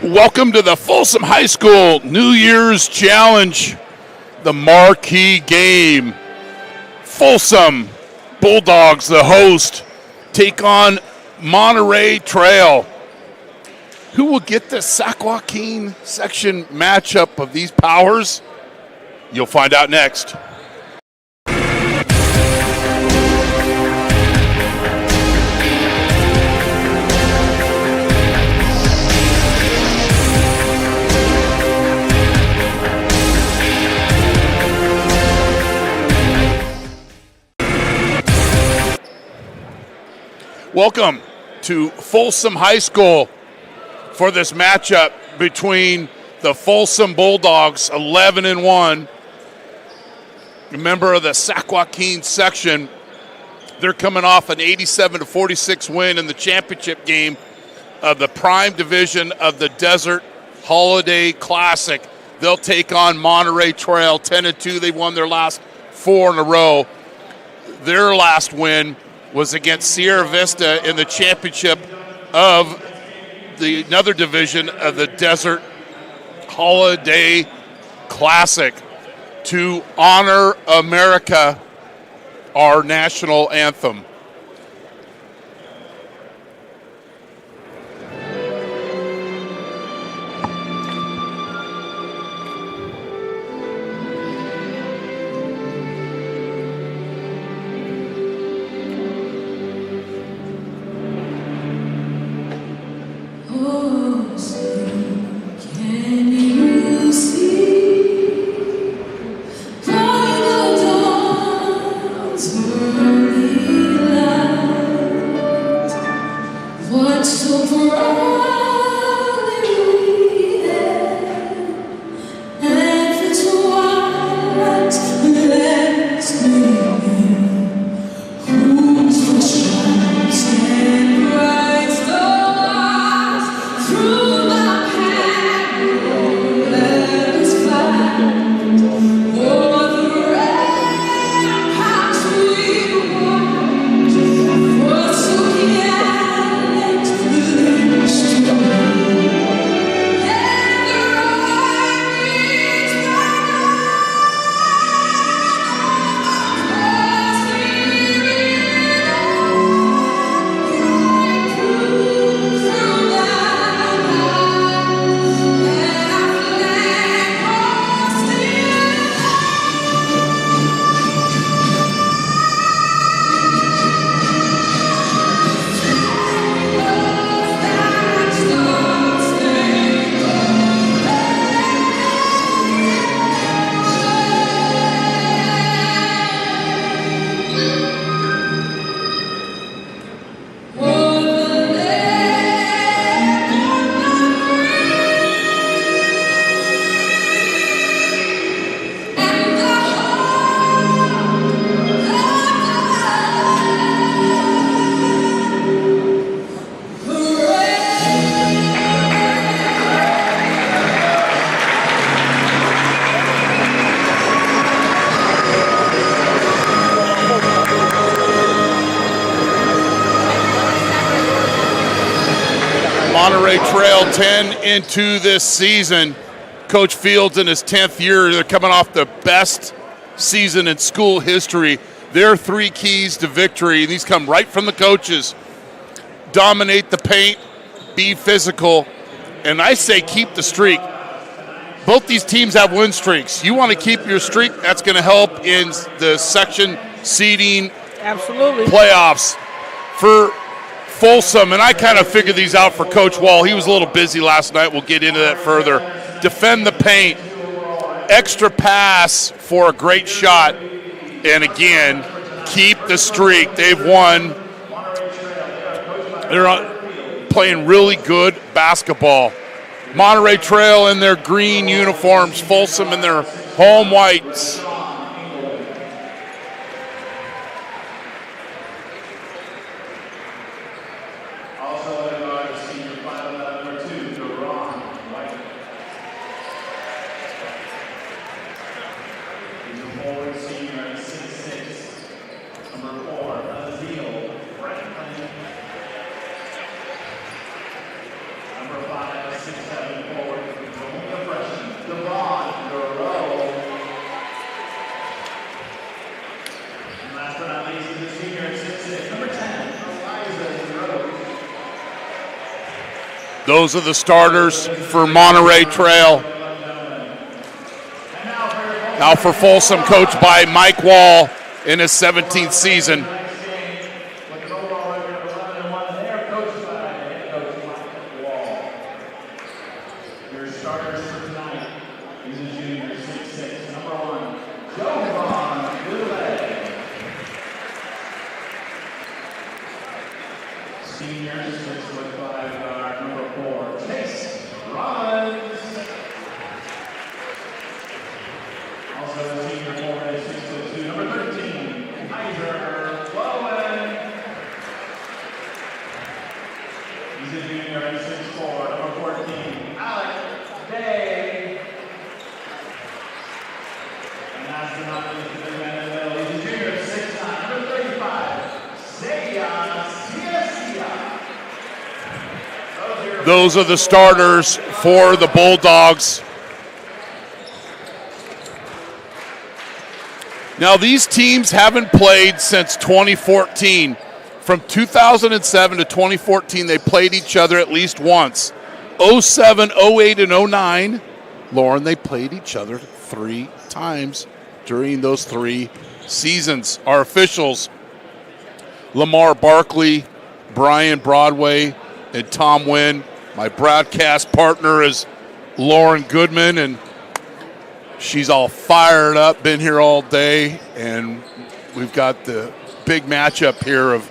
Welcome to the Folsom High School New Year's Challenge, the marquee game. Folsom Bulldogs, the host, take on Monterey Trail. Who will get the Sac Joaquin section matchup of these powers? You'll find out next. Welcome to Folsom High School for this matchup between the Folsom Bulldogs, 11-1, a member of the Sac Joaquin section. They're coming off an 87-46 win in the championship game of the prime division of the Desert Holiday Classic. They'll take on Monterey Trail, 10-2. They won their last 4 in a row. Their last win was against Sierra Vista in the championship of another division of the Desert Holiday Classic to honor America, our national anthem. Monterey Trail 10 into this season. Coach Fields in his 10th year, they're coming off the best season in school history. Their 3 keys to victory, and these come right from the coaches. Dominate the paint, be physical, and I say keep the streak. Both these teams have win streaks. You want to keep your streak, that's going to help in the section seeding playoffs for Folsom, and I kind of figured these out for Coach Wall. He was a little busy last night. We'll get into that further. Defend the paint. Extra pass for a great shot. And again, keep the streak. They've won. They're playing really good basketball. Monterey Trail in their green uniforms. Folsom in their home whites. Number 5, 6, 7. Those are the starters for Monterey Trail. Now for Folsom, coached by Mike Wall in his 17th season. Those are the starters for the Bulldogs. Now, these teams haven't played since 2014. From 2007 to 2014, they played each other at least once. 07, 08, and 09, Lauren, they played each other 3 times during those 3 seasons. Our officials, Lamar Barkley, Brian Broadway, and Tom Wynn. My broadcast partner is Lauren Goodman, and she's all fired up, been here all day, and we've got the big matchup here of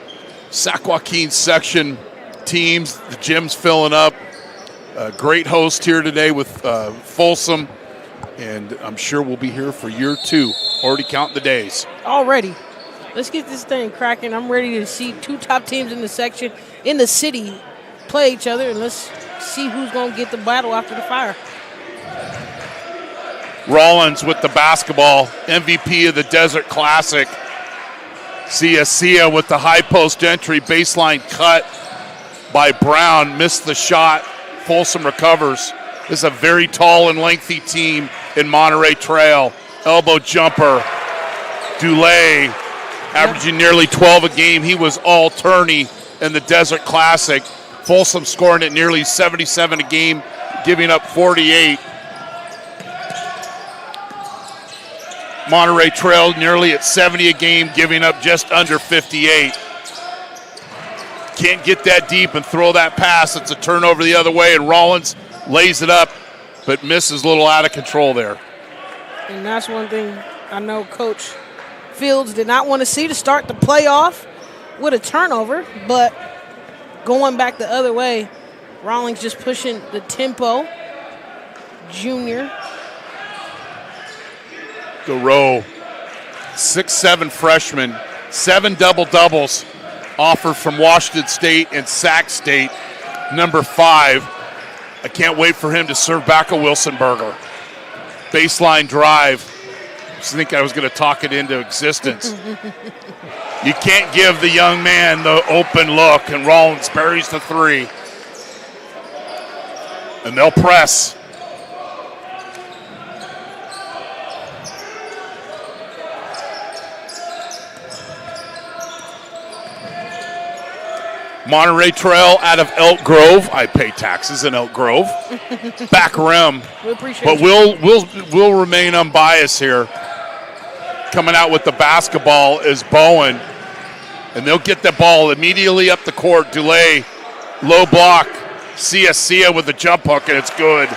Sac Joaquin section teams. The gym's filling up. A great host here today with Folsom, and I'm sure we'll be here for year 2. Already counting the days. Already. Let's get this thing cracking. I'm ready to see 2 top teams in the section, in the city, play each other, and let's see who's going to get the battle after the fire. Rollins with the basketball, MVP of the Desert Classic. Sia with the high post entry, baseline cut by Brown, missed the shot. Folsom recovers. This is a very tall and lengthy team in Monterey Trail. Elbow jumper, Dulé, averaging nearly 12 a game. He was all tourney in the Desert Classic. Folsom scoring at nearly 77 a game, giving up 48. Monterey Trail nearly at 70 a game, giving up just under 58. Can't get that deep and throw that pass. It's a turnover the other way, and Rollins lays it up, but misses a little out of control there. And that's one thing I know Coach Fields did not want to see to start the playoff with a turnover, but going back the other way, Rollins just pushing the tempo. Junior. Gareau, 6'7" freshman, 7 double-doubles offered from Washington State and Sac State, number 5. I can't wait for him to serve back a Wilson burger. Baseline drive. I think I was going to talk it into existence. You can't give the young man the open look, and Rollins buries the 3. And they'll press. Monterey Trail out of Elk Grove. I pay taxes in Elk Grove. Back rim. We appreciate but we'll remain unbiased here. Coming out with the basketball is Bowen. And they'll get the ball immediately up the court. Dulé, low block. Sia with the jump hook, and it's good.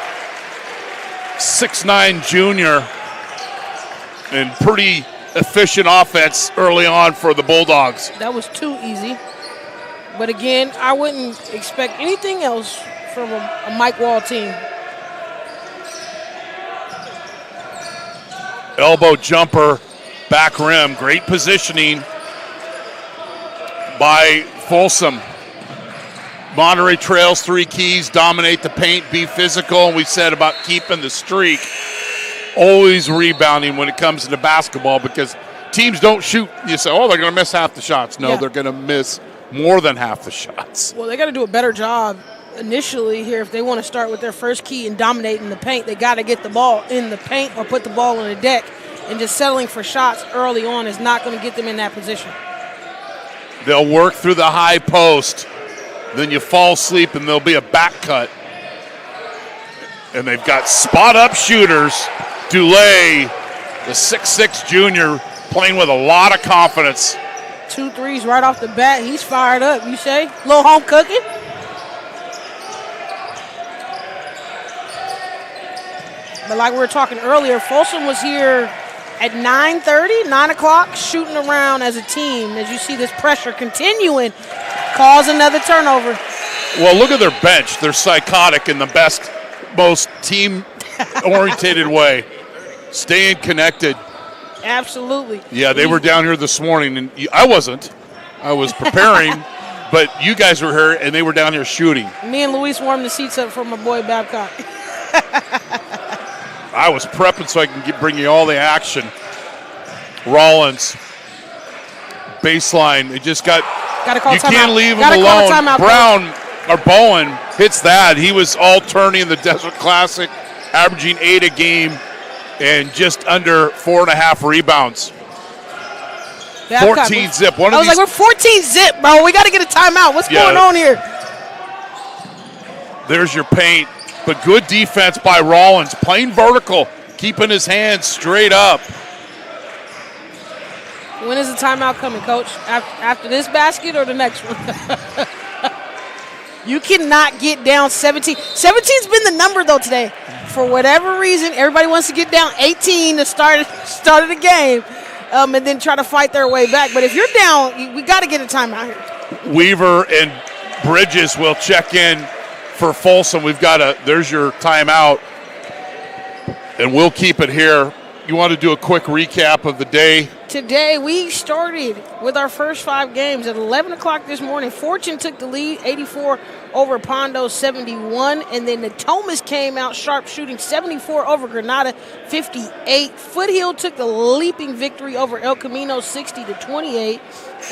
6'9" junior. And pretty efficient offense early on for the Bulldogs. That was too easy. But again, I wouldn't expect anything else from a Mike Wall team. Elbow jumper, back rim. Great positioning by Folsom. Monterey Trail's 3 keys: dominate the paint, be physical, and we said about keeping the streak. Always rebounding when it comes to basketball, because teams don't shoot. You say, oh, they're going to miss half the shots. No, they're going to miss more than half the shots. Well, they got to do a better job initially here if they want to start with their first key and dominating the paint. They got to get the ball in the paint or put the ball on the deck, and just settling for shots early on is not going to get them in that position. They'll work through the high post. then you fall asleep and there'll be a back cut. And they've got spot-up shooters. Dulé, the 6'6 junior, playing with a lot of confidence. 2 threes right off the bat. He's fired up, you say? Little home cooking? But like we were talking earlier, Folsom was here at 9:30, 9 o'clock, shooting around as a team. As you see this pressure continuing, cause another turnover. Well, look at their bench. They're psychotic in the best, most team-orientated way. Staying connected. Absolutely. Yeah, they were down here this morning, and I wasn't. I was preparing, but you guys were here, and they were down here shooting. Me and Luis warmed the seats up for my boy Babcock. I was prepping so I can bring you all the action. Rollins, baseline. They just got to call you timeout. can't leave him Gotta alone. call timeout, Brown or Bowen hits that. He was all turning in the Desert Classic, averaging 8 a game and just under 4.5 rebounds. Babcock, 14 zip. I was like, we're 14 zip, bro. We got to get a timeout. What's going on here? There's your paint. But good defense by Rollins, playing vertical, keeping his hands straight up. When is the timeout coming, Coach? After this basket or the next one? You cannot get down 17. 17's been the number, though, today. For whatever reason, everybody wants to get down 18 to start of the game and then try to fight their way back. But if you're down, we got to get a timeout here. Weaver and Bridges will check in for Folsom. There's your timeout, and we'll keep it here. You want to do a quick recap of the day? Today, we started with our first 5 games at 11 o'clock this morning. Fortune took the lead, 84 over Pondo, 71. And then Natomas came out sharp, shooting 74 over Granada, 58. Foothill took the leaping victory over El Camino, 60-28.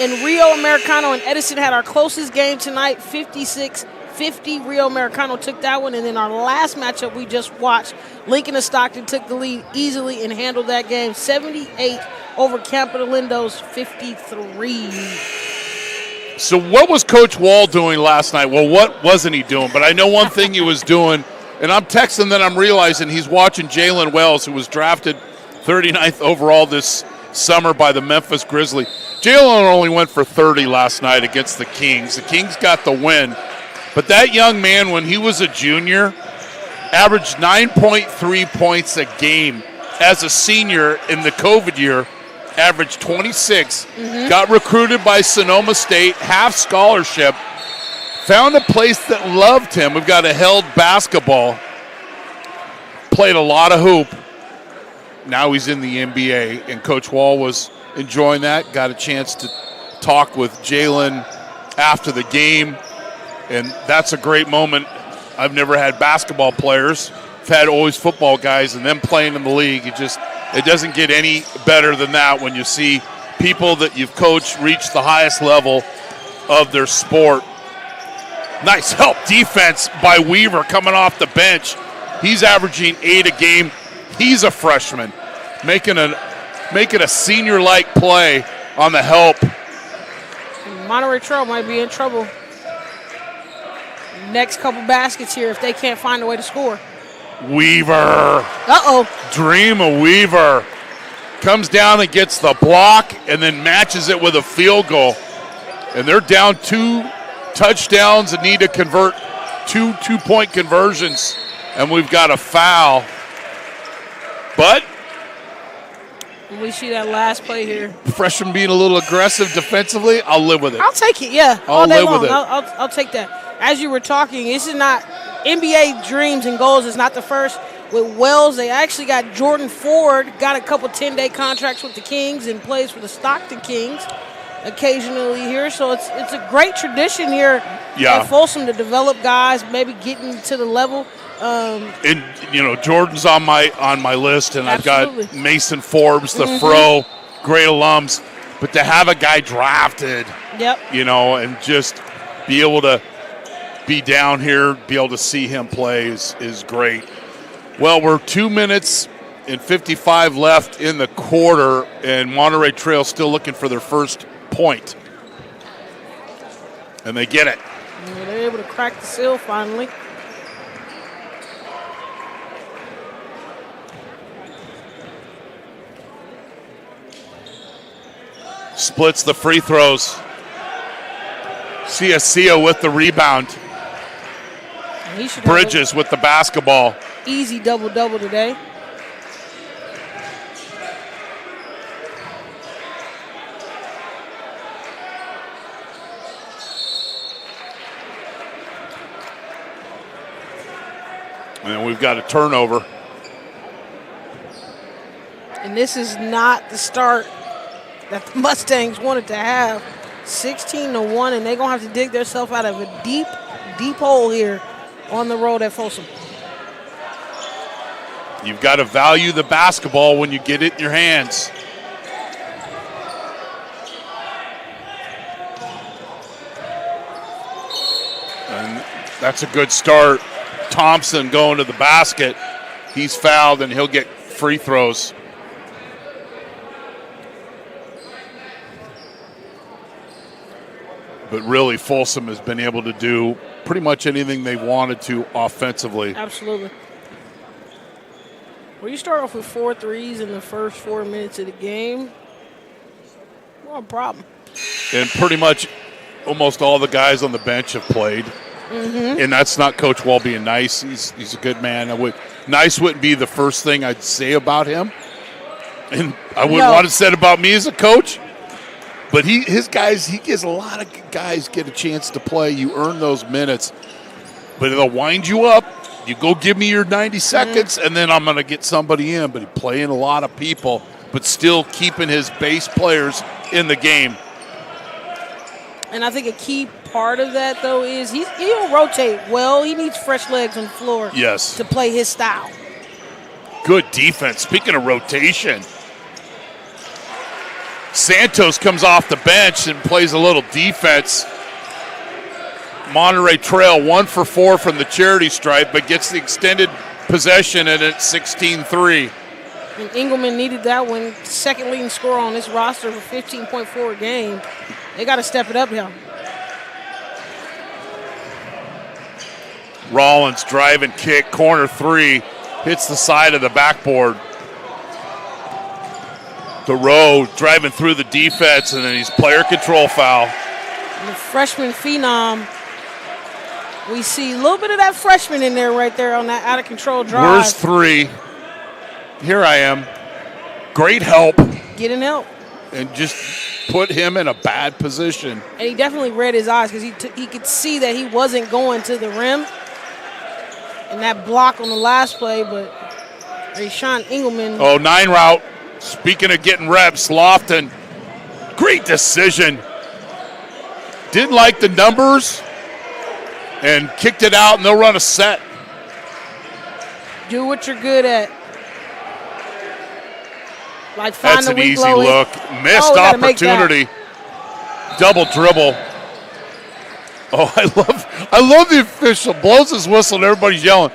And Rio Americano and Edison had our closest game tonight, 56-50. Rio Americano took that one. And then our last matchup we just watched, Lincoln and Stockton took the lead easily and handled that game, 78 over Campo de Lindos, 53. So what was Coach Wall doing last night? Well, what wasn't he doing? But I know one thing he was doing, and I'm texting that I'm realizing he's watching Jalen Wells, who was drafted 39th overall this summer by the Memphis Grizzlies. Jalen only went for 30 last night against the Kings. The Kings got the win. But that young man, when he was a junior, averaged 9.3 points a game. As a senior in the COVID year, averaged 26. Got recruited by Sonoma State, half scholarship. Found a place that loved him. We've got a held basketball. Played a lot of hoop. Now he's in the NBA, and Coach Wall was enjoying that. Got a chance to talk with Jalen after the game. And that's a great moment. I've never had basketball players. I've had always football guys, and them playing in the league. It doesn't get any better than that when you see people that you've coached reach the highest level of their sport. Nice help defense by Weaver coming off the bench. He's averaging 8 a game. He's a freshman, making a senior-like play on the help. Monterey Trail might be in trouble. Next couple baskets here if they can't find a way to score. Weaver. Uh-oh. Dream of Weaver. Comes down and gets the block and then matches it with a field goal. And they're down 2 touchdowns and need to convert 2 two-point conversions. And we've got a foul. But we see that last play here. Freshman being a little aggressive defensively, I'll live with it. I'll take it, yeah. I'll all day live long. with it. I'll take that. As you were talking, this is not NBA dreams and goals is not the first. With Wells, they actually got Jordan Ford, got a couple 10-day contracts with the Kings and plays for the Stockton Kings occasionally here. So it's a great tradition here at Folsom to develop guys, maybe getting to the level. And Jordan's on my list, and Absolutely. I've got Mason Forbes, the Fro, great alums. But to have a guy drafted, and just be able to be down here, be able to see him play is great. Well, we're 2 minutes and 55 left in the quarter, and Monterey Trail still looking for their first point. And they get it. And they're able to crack the seal finally. Splits the free throws. Ciacia with the rebound. And he should Bridges with the basketball. Easy double-double today. And then we've got a turnover. And this is not the start that the Mustangs wanted to have. 16-1, and they're going to have to dig themselves out of a deep, deep hole here on the road at Folsom. You've got to value the basketball when you get it in your hands. And that's a good start. Thompson going to the basket. He's fouled, and he'll get free throws. But really, Folsom has been able to do pretty much anything they wanted to offensively. Absolutely. Well, you start off with 4 threes in the first 4 minutes of the game. Well, problem. And pretty much almost all the guys on the bench have played. Mm-hmm. And that's not Coach Wall being nice. He's a good man. Nice wouldn't be the first thing I'd say about him. And I wouldn't want it said about me as a coach. But his guys, he gives a lot of guys get a chance to play. You earn those minutes. But they'll wind you up. You go give me your 90 seconds, and then I'm going to get somebody in. But he's playing a lot of people, but still keeping his base players in the game. And I think a key part of that, though, is he'll rotate well. He needs fresh legs on the floor to play his style. Good defense. Speaking of rotation, Santos comes off the bench and plays a little defense. Monterey Trail 1 for 4 from the charity stripe, but gets the extended possession, and it's 16-3. And Engelman needed that one. Second leading scorer on this roster for 15.4 a game. They got to step it up now. Rollins drive and kick, corner 3, hits the side of the backboard. Thoreau driving through the defense, and then he's player control foul. And the freshman phenom, we see a little bit of that freshman in there right there on that out-of-control drive. Where's 3? Here I am. Great help. Getting help. And just put him in a bad position. And he definitely read his eyes because he could see that he wasn't going to the rim. And that block on the last play, but Rashawn Engelman. 9 route. Speaking of getting reps, Lofton, great decision. Didn't like the numbers and kicked it out, and they'll run a set. Do what you're good at. Like find That's the an weak easy low. look. Missed opportunity. Double dribble. Oh, I love the official. Blows his whistle and everybody's yelling.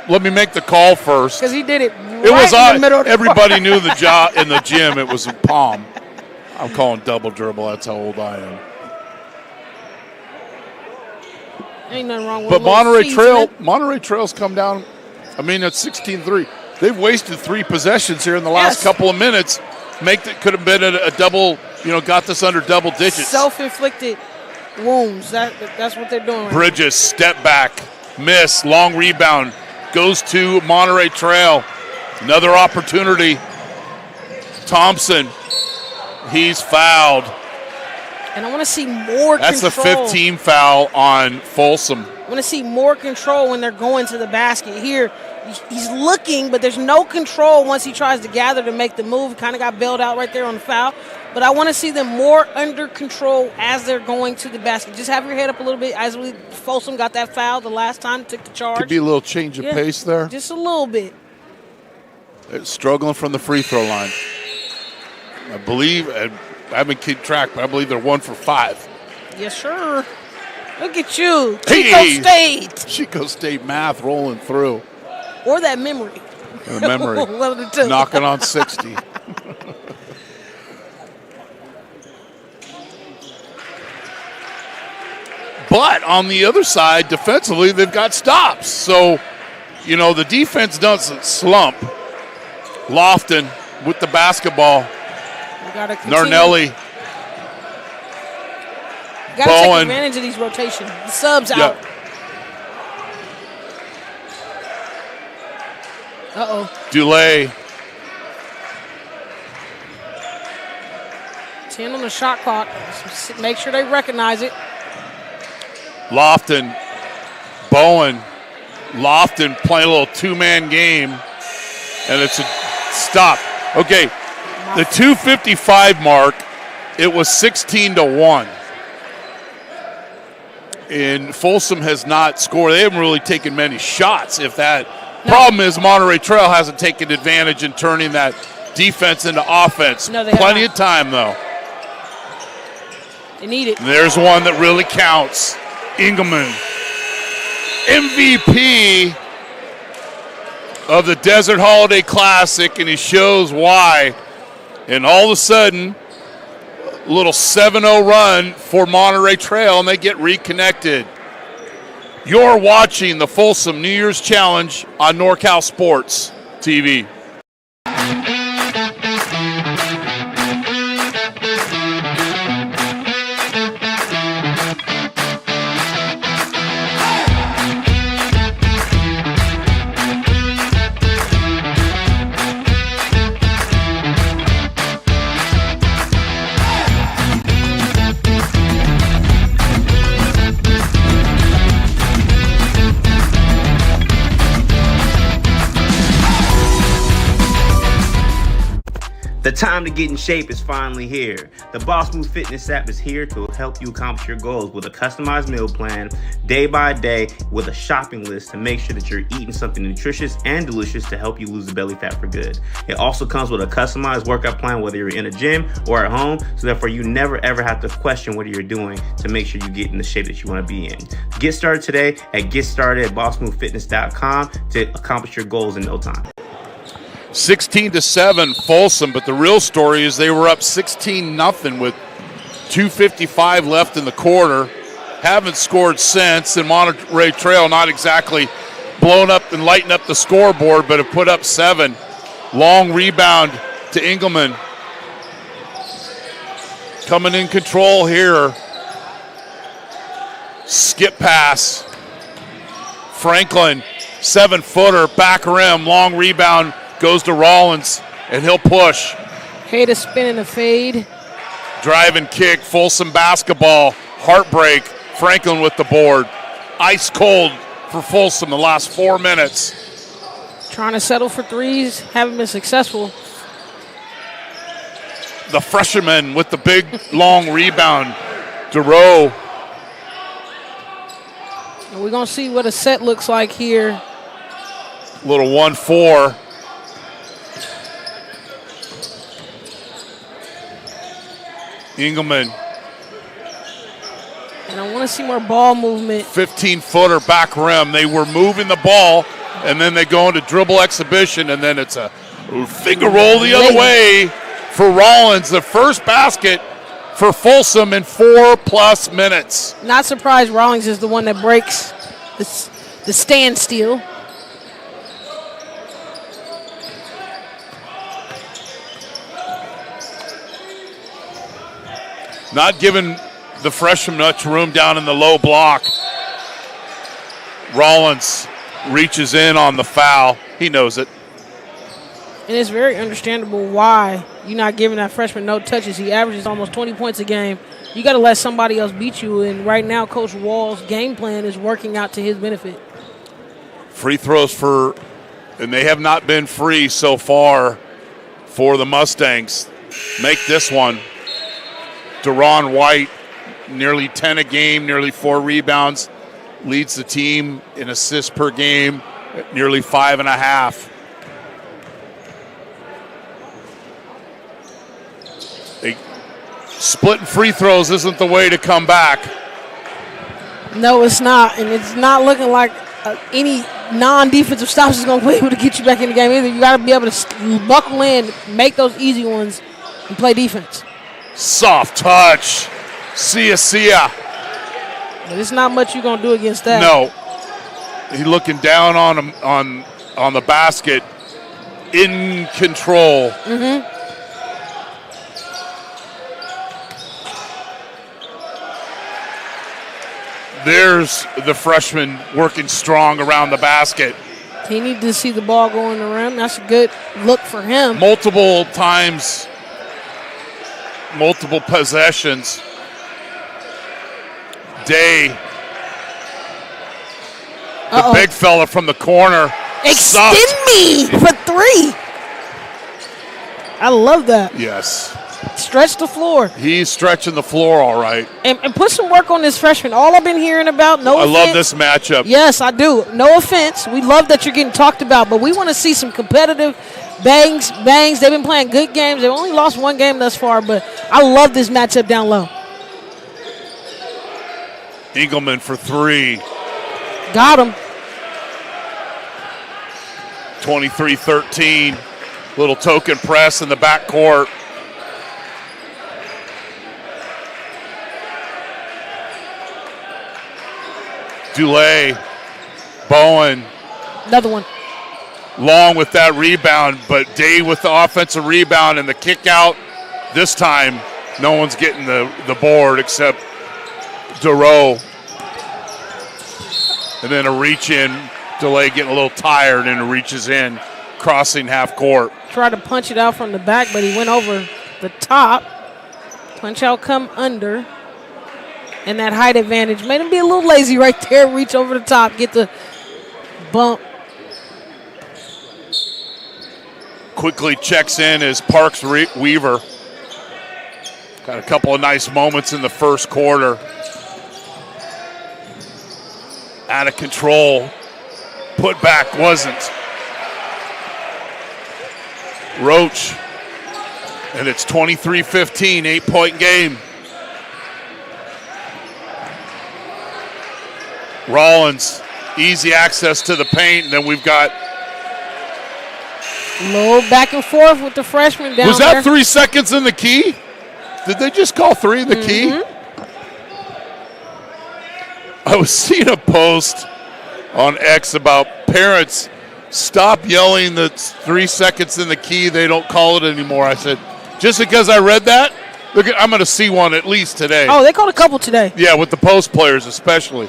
Let me make the call first. Because he did it It was in the middle of the everybody court. knew the job in the gym. It was a palm. I'm calling double dribble. That's how old I am. Ain't nothing wrong with But Monterey Trail's come down. I mean, it's 16-3. They've wasted 3 possessions here in the last couple of minutes. Could have been a double, got this under double digits. Self-inflicted wounds. That's what they're doing. Bridges, step back, miss, long rebound. Goes to Monterey Trail. Another opportunity. Thompson, he's fouled. And I want to see more That's control. That's the 15 foul on Folsom. I want to see more control when they're going to the basket. Here, he's looking, but there's no control once he tries to gather to make the move. Kind of got bailed out right there on the foul. But I want to see them more under control as they're going to the basket. Just have your head up a little bit. As Folsom got that foul the last time, took the charge. Could be a little change of pace there. Just a little bit. They're struggling from the free throw line. I believe, I haven't kept track, but I believe they're 1 for 5. Yes, sir. Look at you. Chico State. Chico State math rolling through. Or that memory. The memory. One of the two. Knocking on 60. But on the other side, defensively, they've got stops. So, the defense doesn't slump. Lofton with the basketball. Narnelli. Got to take advantage of these rotations. The subs out. Dulé. 10 on the shot clock. Make sure they recognize it. Lofton. Bowen. Lofton playing a little two-man game. And it's a stop. Okay, the 2:55 mark, it was 16-1. And Folsom has not scored. They haven't really taken many shots, if that. No. Problem is Monterey Trail hasn't taken advantage in turning that defense into offense. No, Plenty of time, though. They need it. And there's one that really counts. Engelman, MVP of the Desert Holiday Classic, and he shows why. And all of a sudden, a little 7-0 run for Monterey Trail, and they get reconnected. You're watching the Folsom New Year's Challenge on NorCal Sports TV. The time to get in shape is finally here. The Boss Move Fitness app is here to help you accomplish your goals with a customized meal plan, day by day, with a shopping list to make sure that you're eating something nutritious and delicious to help you lose the belly fat for good. It also comes with a customized workout plan, whether you're in a gym or at home, so therefore you never ever have to question what you're doing to make sure you get in the shape that you want to be in. Get started today at GetStartedAtBossMoveFitness.com to accomplish your goals in no time. 16-7 Folsom, but the real story is they were up 16-0 with 2:55 left in the quarter. Haven't scored since, and Monterey Trail not exactly blown up and lighten up the scoreboard, but have put up 7. Long rebound to Engelman. Coming in control here. Skip pass. Franklin, 7-footer, back rim, long rebound. Goes to Rollins, and he'll push. Hate a spin and a fade. Drive and kick, Folsom basketball. Heartbreak, Franklin with the board. Ice cold for Folsom the last 4 minutes. Trying to settle for threes, haven't been successful. The freshman with the big, long rebound. DeRoe. And we're going to see what a set looks like here. Little 1-4. Engelman. And I want to see more ball movement. 15-footer back rim. They were moving the ball, and then they go into dribble exhibition, and then it's a finger roll the other way for Rollins. The first basket for Folsom in 4+ minutes. Not surprised Rollins is the one that breaks the standstill. Not giving the freshman much room down in the low block. Rollins reaches in on the foul. He knows it. And it's very understandable why you're not giving that freshman no touches. He averages almost 20 points a game. You got to let somebody else beat you. And right now, Coach Wall's game plan is working out to his benefit. Free throws and they have not been free so far for the Mustangs. Make this one. Deron White, nearly 10 a game, nearly 4 rebounds, leads the team in assists per game at nearly 5.5. Splitting free throws isn't the way to come back. No, it's not, and it's not looking like any non-defensive stops is going to be able to get you back in the game either. You got to be able to buckle in, make those easy ones, and play defense. Soft touch. Sia. But it's not much you're going to do against that. No. He's looking down on him on the basket, in control. Mm-hmm. There's the freshman working strong around the basket. He needs to see the ball going around. That's a good look for him. Multiple times, multiple possessions. Day, the big fella from the corner. Extend me for three. I love that. Yes. Stretch the floor. He's stretching the floor all right. And put some work on this freshman. All I've been hearing about, no offense. I love this matchup. Yes, I do. No offense. We love that you're getting talked about, but we want to see some competitive bangs. They've been playing good games. They've only lost one game thus far, but I love this matchup down low. Engelman for three. Got him. 23-13. Little token press in the backcourt. Dulé, Bowen. Another one. Long with that rebound, but Day with the offensive rebound and the kick out. This time, no one's getting the board except Duro. And then a reach in. Dulé getting a little tired and reaches in, crossing half court. Tried to punch it out from the back, but he went over the top. Punch out, come under. And that height advantage made him be a little lazy right there. Reach over the top, get the bump. Quickly checks in as Parks Weaver. Got a couple of nice moments in the first quarter. Out of control. Put back wasn't. Roach. And it's 23-15, 8-point game. Rollins, easy access to the paint, and then we've got... Low back and forth with the freshman down there. Was that 3 seconds in the key? Did they just call three in the key? I was seeing a post on X about parents stop yelling that 3 seconds in the key, they don't call it anymore. I said, just because I read that, I'm going to see one at least today. Oh, they called a couple today. Yeah, with the post players especially.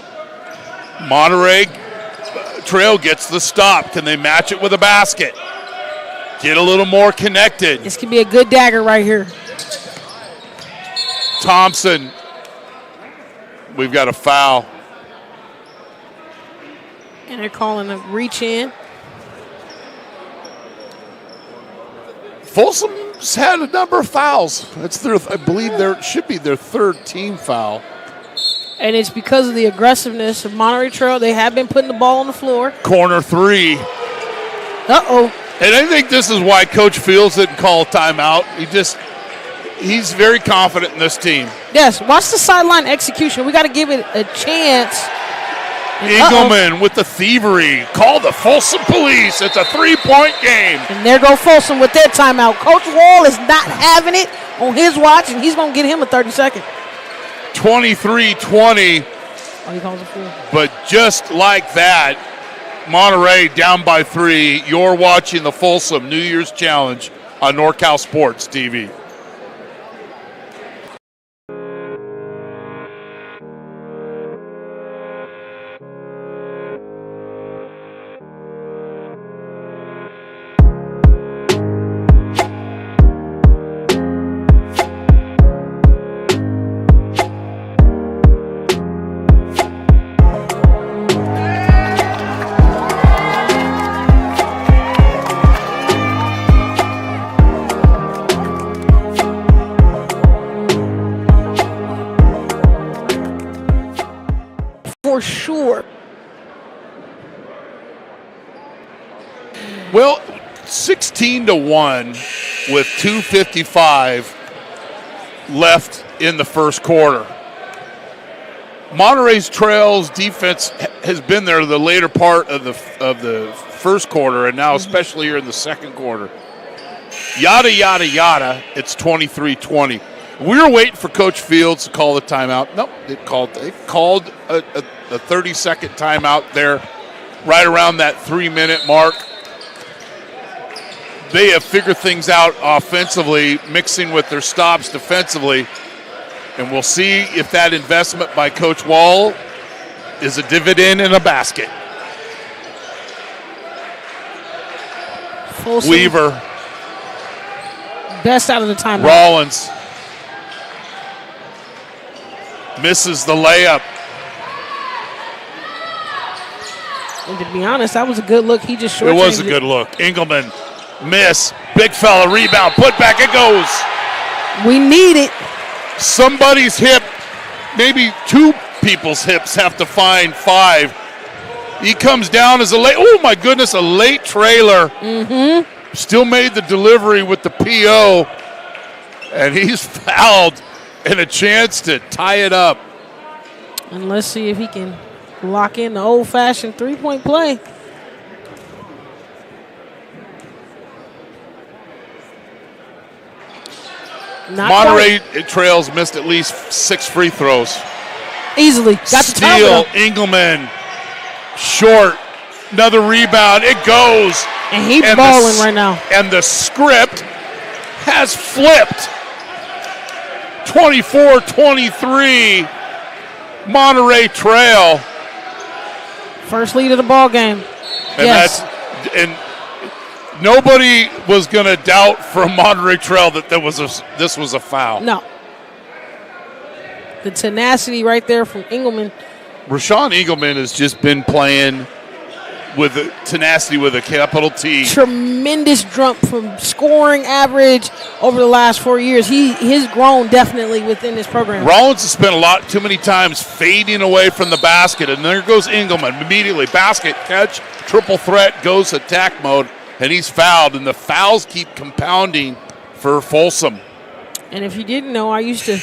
Monterey Trail gets the stop. Can they match it with a basket? Get a little more connected. This could be a good dagger right here. Thompson. We've got a foul. And they're calling a reach in. Folsom's had a number of fouls. I believe there should be their third team foul. And it's because of the aggressiveness of Monterey Trail. They have been putting the ball on the floor. Corner three. Uh-oh. And I think this is why Coach Fields didn't call a timeout. He's very confident in this team. Yes, watch the sideline execution. We got to give it a chance. And Engelman with the thievery. Call the Folsom police. It's a 3-point game. And there go Folsom with their timeout. Coach Wall is not having it on his watch, and he's going to get him a 30-second. 23-20. Oh, he calls a foul. But just like that, Monterey down by 3. You're watching the Folsom New Year's Challenge on NorCal Sports TV. For sure. Well, 16-1 with 2:55 left in the first quarter. Monterey's Trail's defense has been there the later part of the first quarter, and now especially here in the second quarter. Yada, yada, yada, it's 23-20. We were waiting for Coach Fields to call the timeout. Nope, they called a 30-second timeout there, right around that 3-minute mark. They have figured things out offensively, mixing with their stops defensively, and we'll see if that investment by Coach Wall is a dividend in a basket. Folsom, Weaver, best out of the timeout. Rollins misses the layup. And to be honest, that was a good look. He just It was a good look. Engelman, miss. Big fella, rebound, put back, it goes. We need it. Somebody's hip, maybe two people's hips have to find 5. He comes down as a late trailer. Still made the delivery with the PO, and he's fouled and a chance to tie it up. And let's see if he can lock in the old-fashioned three-point play. Not Monterey Trails missed at least 6 free throws. easily. Got the Steal, top. Engelman, short, another rebound, it goes. And he's balling right now. And the script has flipped. 24-23, Monterey Trail. First lead of the ball game. And yes. and nobody was going to doubt from Monterey Trail that this was a foul. No. The tenacity right there from Engelman. Rashawn Engelman has just been playing with tenacity with a capital T. Tremendous jump from scoring average over the last 4 years. He has grown definitely within this program. Rollins has spent too many times fading away from the basket, and there goes Engelman immediately. Basket, catch, triple threat, goes attack mode, and he's fouled, and the fouls keep compounding for Folsom. And if you didn't know, I used to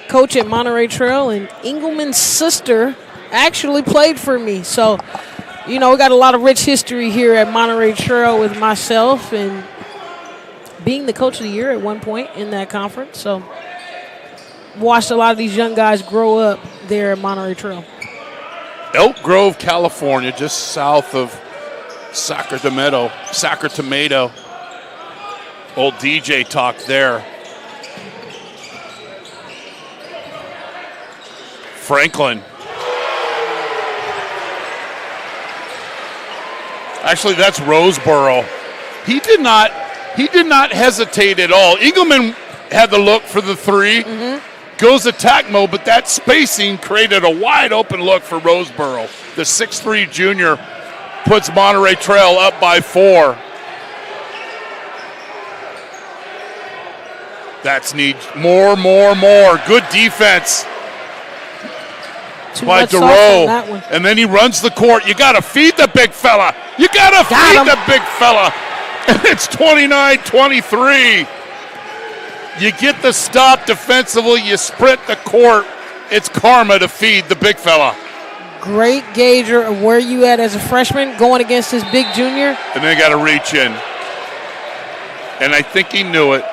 coach at Monterey Trail, and Engelman's sister actually played for me. So, we got a lot of rich history here at Monterey Trail with myself and being the coach of the year at one point in that conference. So, watched a lot of these young guys grow up there at Monterey Trail. Elk Grove, California, just south of Sacramento. Old DJ talk there. Franklin. Actually, that's Roseboro. He did not hesitate at all. Engelman had the look for the 3. Goes attack mode, but that spacing created a wide open look for Roseboro. The 6'3 junior puts Monterey Trail up by 4. That's need more. Good defense by DeRoe. And then he runs the court. You got to feed the big fella. And it's 29-23. You get the stop defensively. You sprint the court. It's karma to feed the big fella. Great gauger of where you at as a freshman going against this big junior. And then got to reach in. And I think he knew it.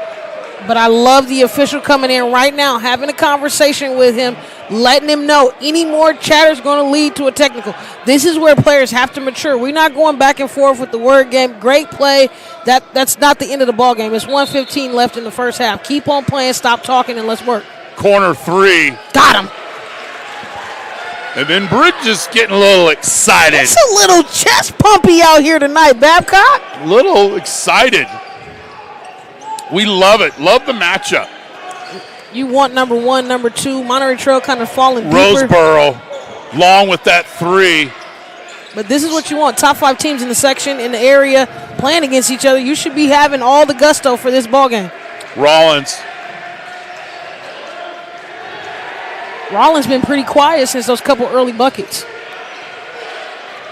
But I love the official coming in right now, having a conversation with him, letting him know any more chatter is going to lead to a technical. This is where players have to mature. We're not going back and forth with the word game. Great play. That's not the end of the ball game. It's 1:15 left in the first half. Keep on playing, stop talking, and let's work. Corner 3. Got him. And then Bridges getting a little excited. It's a little chest pumpy out here tonight, Babcock. Little excited. We love it. Love the matchup. You want number 1, number 2. Monterey Trail kind of falling deeper. Roseboro, long with that 3. But this is what you want. Top 5 teams in the section, in the area, playing against each other. You should be having all the gusto for this ball game. Rollins been pretty quiet since those couple early buckets.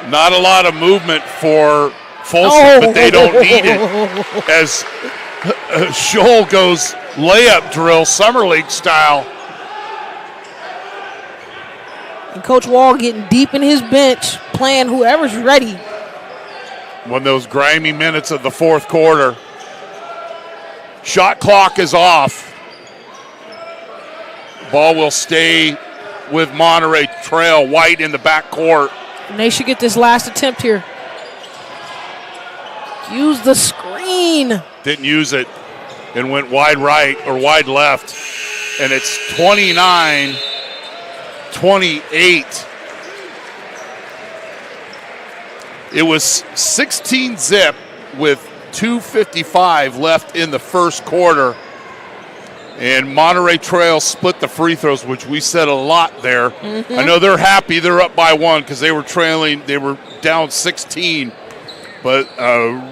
Not a lot of movement for Folsom, but they don't need it. As Scholl goes layup drill, Summer League style. And Coach Wall getting deep in his bench, playing whoever's ready. One of those grimy minutes of the fourth quarter. Shot clock is off. Ball will stay with Monterey Trail. White in the backcourt. And they should get this last attempt here. Use the screen. Didn't use it and went wide right or wide left. And it's 29-28. It was 16 zip with 2:55 left in the first quarter. And Monterey Trail split the free throws, which we said a lot there. Mm-hmm. I know they're happy they're up by one because they were trailing. They were down 16. But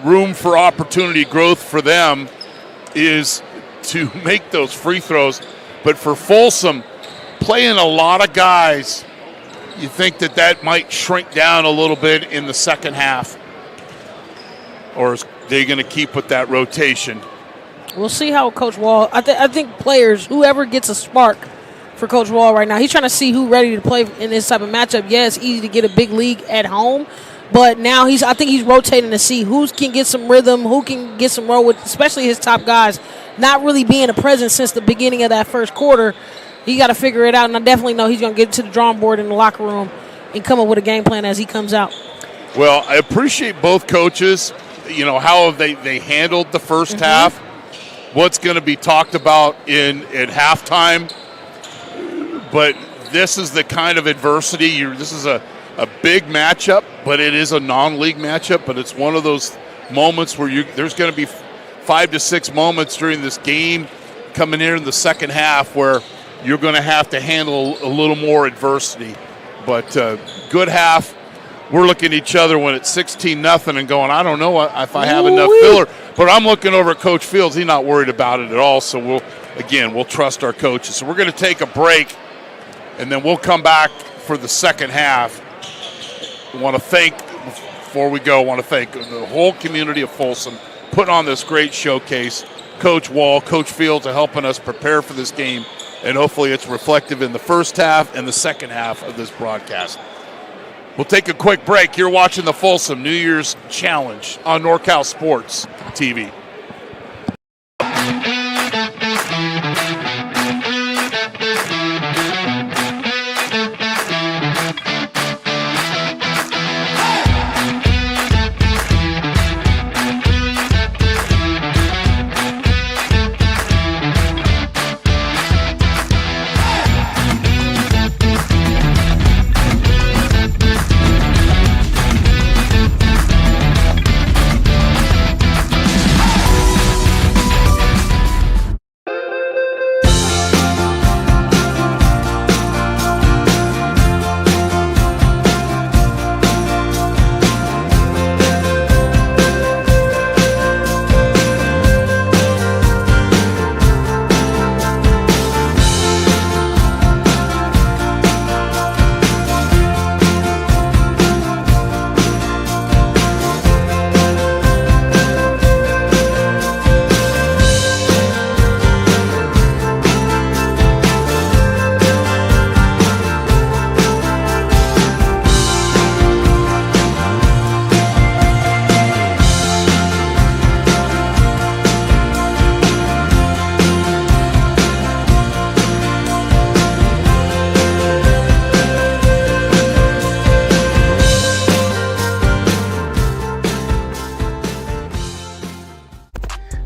room for opportunity growth for them is to make those free throws. But for Folsom, playing a lot of guys, you think that might shrink down a little bit in the second half? Or is they going to keep with that rotation? We'll see how Coach Wall, I think players, whoever gets a spark for Coach Wall right now, he's trying to see who's ready to play in this type of matchup. Yeah, it's easy to get a big league at home, but now I think he's rotating to see who can get some rhythm, who can get some roll with, especially his top guys, not really being a presence since the beginning of that first quarter. He got to figure it out, and I definitely know he's going to get to the drawing board in the locker room and come up with a game plan as he comes out. Well, I appreciate both coaches, how have they handled the first half. What's going to be talked about in halftime. But this is the kind of adversity. This is a big matchup, but it is a non-league matchup. But it's one of those moments where there's going to be 5 to 6 moments during this game coming in the second half where you're going to have to handle a little more adversity. But good half. We're looking at each other when it's 16-0 and going, I don't know if I have enough filler. But I'm looking over at Coach Fields. He's not worried about it at all. So we'll trust our coaches. So we're going to take a break, and then we'll come back for the second half. Before we go, I want to thank the whole community of Folsom putting on this great showcase. Coach Wall, Coach Fields are helping us prepare for this game, and hopefully it's reflective in the first half and the second half of this broadcast. We'll take a quick break. You're watching the Folsom New Year's Challenge on NorCal Sports TV.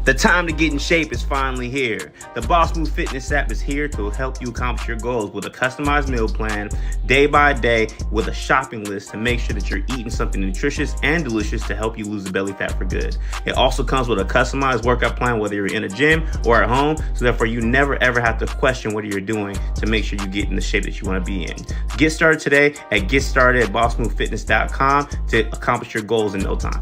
The time to get in shape is finally here. The Boss Move Fitness app is here to help you accomplish your goals with a customized meal plan, day by day, with a shopping list to make sure that you're eating something nutritious and delicious to help you lose the belly fat for good. It also comes with a customized workout plan, whether you're in a gym or at home, so therefore you never ever have to question what you're doing to make sure you get in the shape that you want to be in. Get started today at GetStartedAtBossMoveFitness.com to accomplish your goals in no time.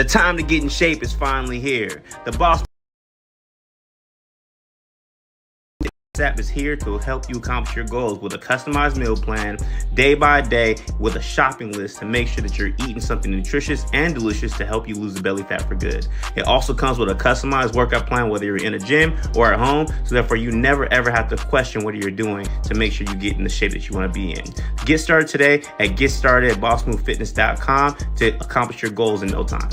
time to get in shape is finally here. The Boss app is here to help you accomplish your goals with a customized meal plan, day by day, with a shopping list to make sure that you're eating something nutritious and delicious to help you lose the belly fat for good. It also comes with a customized workout plan, whether you're in a gym or at home, so therefore you never ever have to question what you're doing to make sure you get in the shape that you want to be in. Get started today at GetStartedAtBossMoveFitness.com to accomplish your goals in no time.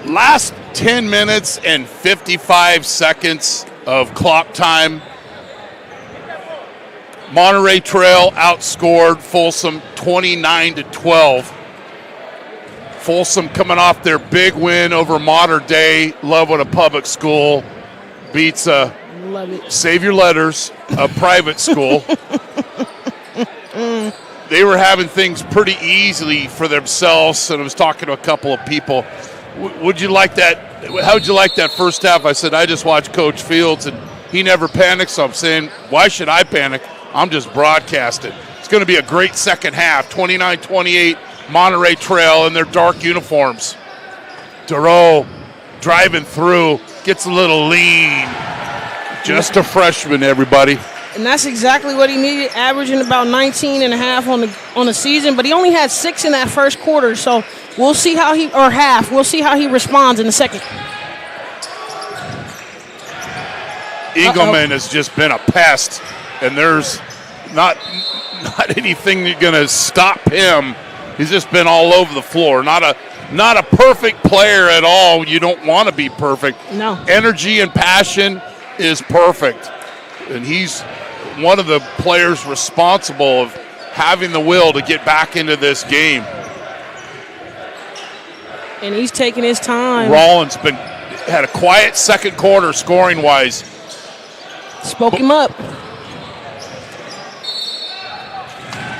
Last 10 minutes and 55 seconds of clock time. Monterey Trail outscored Folsom 29-12. Folsom coming off their big win over Monterey, Lovewood, a public school, beats a Save Your Letters, a private school. They were having things pretty easily for themselves, and I was talking to a couple of people. Would you like that? How'd you like that first half? I said, I just watched Coach Fields, and he never panics. So I'm saying, why should I panic? I'm just broadcasting. It's going to be a great second half. 29-28, Monterey Trail in their dark uniforms. Duro driving through, gets a little lean. Just a freshman, everybody. And that's exactly what he needed, averaging about 19 and a half on the season. But he only had 6 in that first quarter, so we'll see how we'll see how he responds in the second. Engelman has just been a pest, and there's not anything that's going to stop him. He's just been all over the floor. Not a perfect player at all. You don't want to be perfect. No. Energy and passion is perfect, and he's one of the players responsible of having the will to get back into this game. And he's taking his time. Rollins had a quiet second quarter scoring-wise. Spoke him up.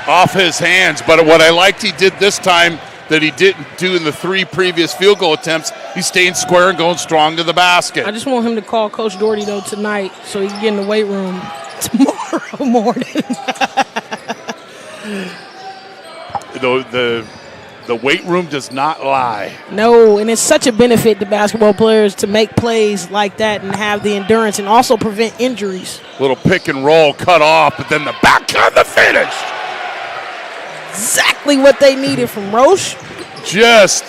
Off his hands, but what I liked he did this time that he didn't do in the 3 previous field goal attempts, he's staying square and going strong to the basket. I just want him to call Coach Doherty, though, tonight so he can get in the weight room tomorrow morning. The weight room does not lie. No, and it's such a benefit to basketball players to make plays like that and have the endurance and also prevent injuries. Little pick and roll cut off, but then the backhand, the finish. Exactly what they needed from Roche. Just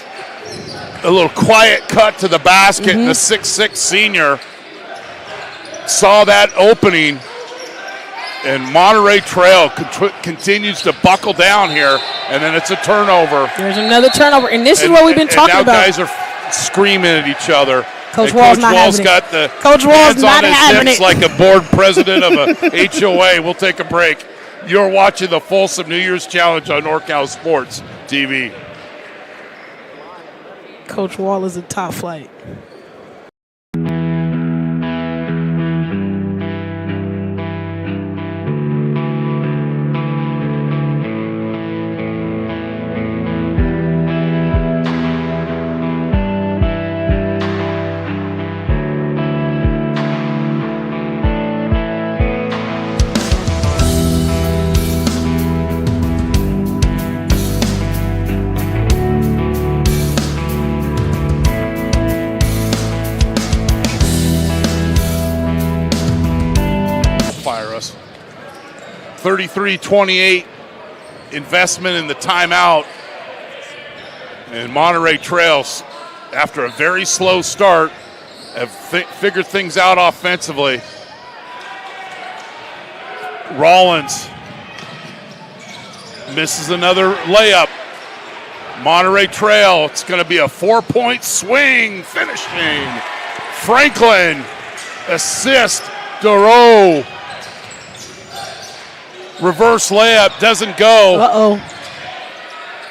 a little quiet cut to the basket, and the 6'6" senior saw that opening. And Monterey Trail continues to buckle down here, and then it's a turnover. There's another turnover, and this is what we've been talking now about. Guys are screaming at each other. Coach And Wall's Coach not Wall's having got it. the Coach Wall's hands not on his having hips it. like a board president of a HOA. We'll take a break. You're watching the Folsom New Year's Challenge on NorCal Sports TV. Coach Wall is a top flight. Fire us. 33-28 investment in the timeout. And Monterey Trails, after a very slow start, have figured things out offensively. Rollins misses another layup. Monterey Trail, it's going to be a 4-point swing, finishing. Franklin, assist, Duro. Reverse layup, doesn't go. Uh-oh.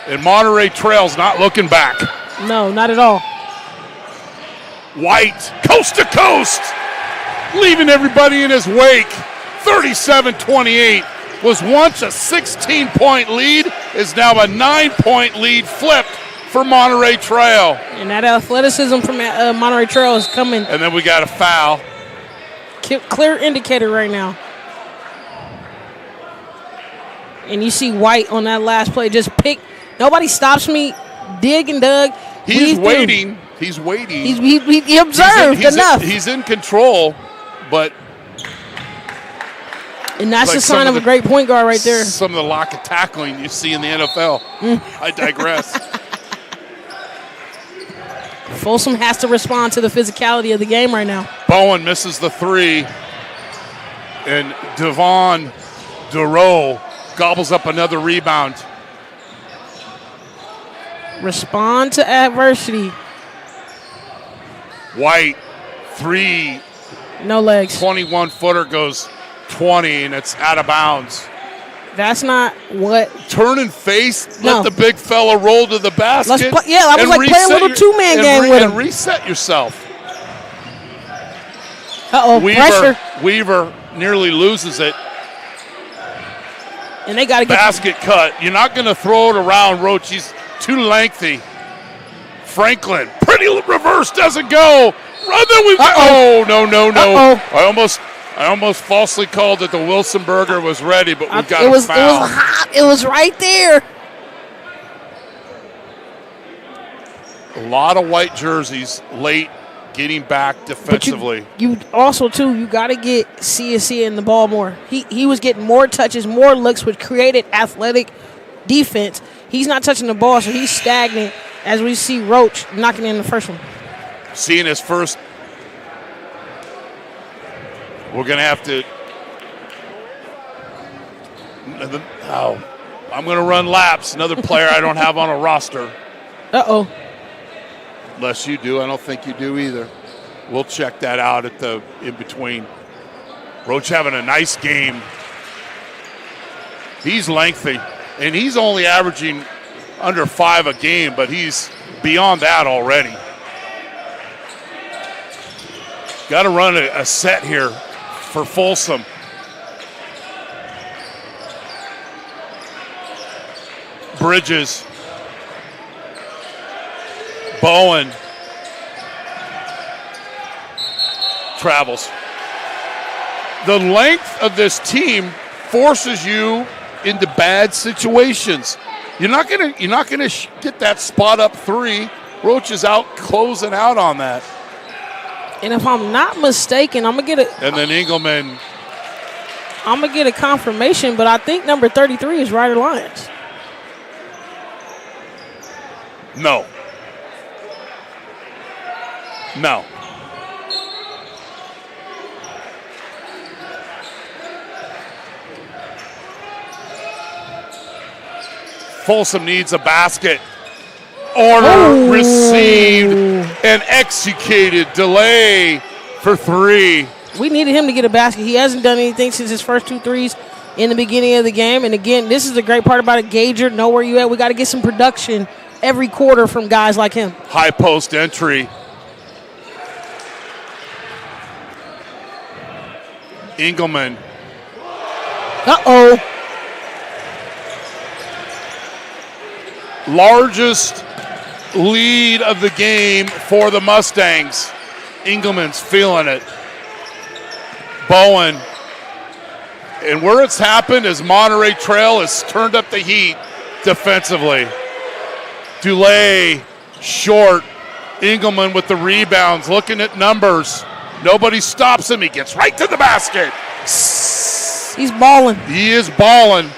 And Monterey Trail's not looking back. No, not at all. White, coast to coast, leaving everybody in his wake. 37-28 was once a 16-point lead, is now a 9-point lead flipped for Monterey Trail. And that athleticism from Monterey Trail is coming. And then we got a foul. Clear indicator right now. And you see White on that last play just pick. Nobody stops me. Dig and dug. He's waiting. He's waiting. He observed enough. He's in control, but. And that's the sign of a great point guard right there. Some of the lack of tackling you see in the NFL. I digress. Folsom has to respond to the physicality of the game right now. Bowen misses the three. And Devon Duro gobbles up another rebound. Respond to adversity. White, three. No legs. 21-footer goes 20, and it's out of bounds. That's not what. Turn and face. No. Let the big fella roll to the basket. I was like playing a little two-man game with him. And reset yourself. Uh-oh, pressure. Weaver nearly loses it. And they got to get basket cut. You're not going to throw it around, Roach. He's too lengthy. Franklin, pretty reverse, doesn't go. Oh, no. I almost falsely called that the Wilson burger was ready, but we got a foul. It was hot. It was right there. A lot of white jerseys late getting back defensively. But you also, too, you got to get CSC in the ball more. He was getting more touches, more looks, which created athletic defense. He's not touching the ball, so he's stagnant as we see Roach knocking in the first one. Seeing his first, we're going to have to, I'm going to run laps. Another player I don't have on a roster. Uh-oh. Unless you do. I don't think you do either. We'll check that out at the in-between. Roach having a nice game. He's lengthy, and he's only averaging under 5 a game, but he's beyond that already. Got to run a set here for Folsom. Bridges. Bowen travels. The length of this team forces you into bad situations. You're not gonna get that spot up three. Roach is out closing out on that. And if I'm not mistaken, I'm gonna get a. And then Engelman. I'm gonna get a confirmation, but I think number 33 is Ryder Lyons. No. Folsom needs a basket. Order received and executed. Delay for 3. We needed him to get a basket. He hasn't done anything since his first 2 threes in the beginning of the game. And again, this is the great part about a Gager. Know where you at. We got to get some production every quarter from guys like him. High post entry. Engelman. Uh-oh. Largest lead of the game for the Mustangs. Engelman's feeling it. Bowen. And where it's happened is Monterey Trail has turned up the heat defensively. Dulé, short. Engelman with the rebounds, looking at numbers. Nobody stops him. He gets right to the basket. He's balling. He is balling.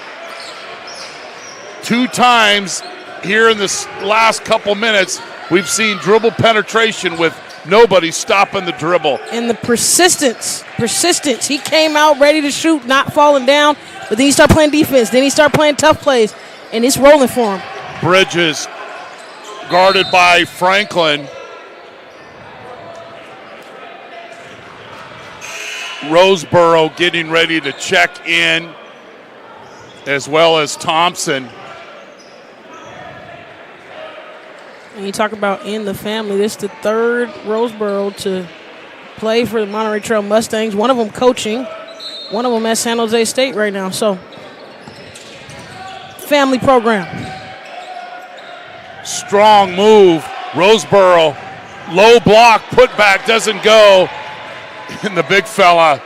2 times here in this last couple minutes, we've seen dribble penetration with nobody stopping the dribble. And the persistence. He came out ready to shoot, not falling down, but then he started playing defense. Then he started playing tough plays, and it's rolling for him. Bridges guarded by Franklin. Roseboro getting ready to check in, as well as Thompson. And you talk about in the family, this is the 3rd Roseboro to play for the Monterey Trail Mustangs. One of them coaching, one of them at San Jose State right now. So, family program. Strong move. Roseboro, low block, put back, doesn't go. And the big fella,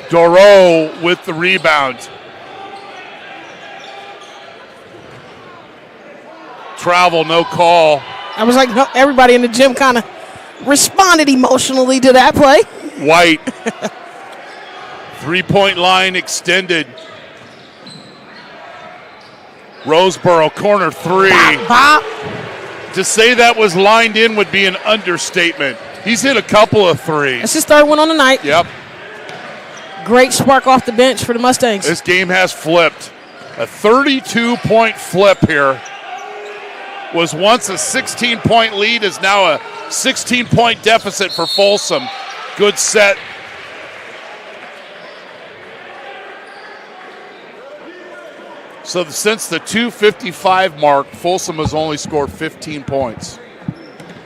Doro, with the rebound. Travel, no call. I was like, no, everybody in the gym kind of responded emotionally to that play. White. 3-point line extended. Roseboro, corner 3. Bop. To say that was lined in would be an understatement. He's hit a couple of threes. That's his 3rd one on the night. Yep. Great spark off the bench for the Mustangs. This game has flipped. A 32-point flip here. Was once a 16-point lead, is now a 16-point deficit for Folsom. Good set. So since the 2:55 mark, Folsom has only scored 15 points.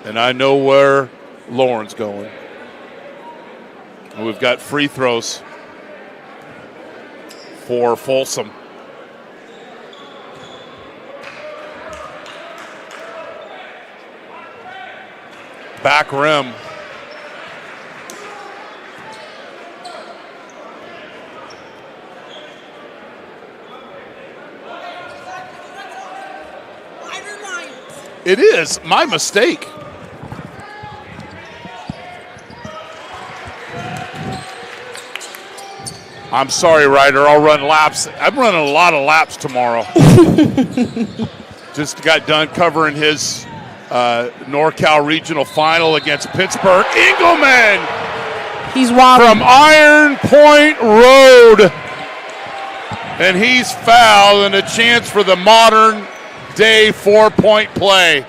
And I know where Lauren's going. And we've got free throws for Folsom. Back rim. It is my mistake. I'm sorry, Ryder. I'll run laps. I'm running a lot of laps tomorrow. Just got done covering his NorCal Regional Final against Pittsburgh. Engelman! He's wild. From Iron Point Road. And he's fouled, and a chance for the modern day 4-point play.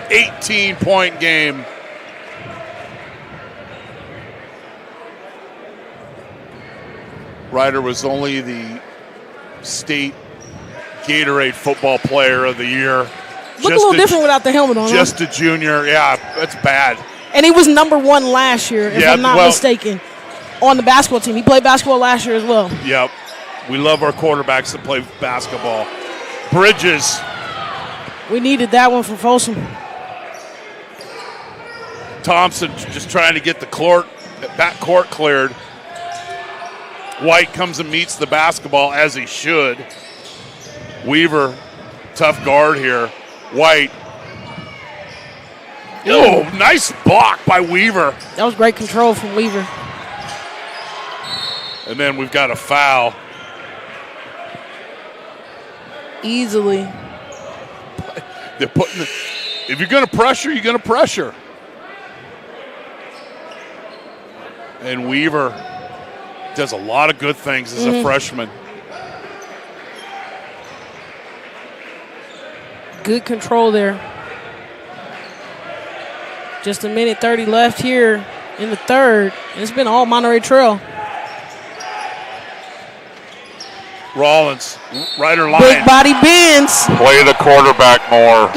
$18-point game. Ryder was only the state Gatorade football player of the year. Look a little different without the helmet on. Just a junior. Yeah, that's bad. And he was number 1 last year, if I'm not mistaken, on the basketball team. He played basketball last year as well. Yep. We love our quarterbacks that play basketball. Bridges. We needed that one for Folsom. Thompson just trying to get the backcourt cleared. White comes and meets the basketball as he should. Weaver, tough guard here. White. Oh, nice block by Weaver. That was great control from Weaver. And then we've got a foul. Easily. They're putting if you're going to pressure, you're going to pressure. And Weaver does a lot of good things as a freshman. Good control there. Just a minute 30 left here in the third. And it's been all Monterey Trail. Rollins, right or line. Big body bends. Play the quarterback more.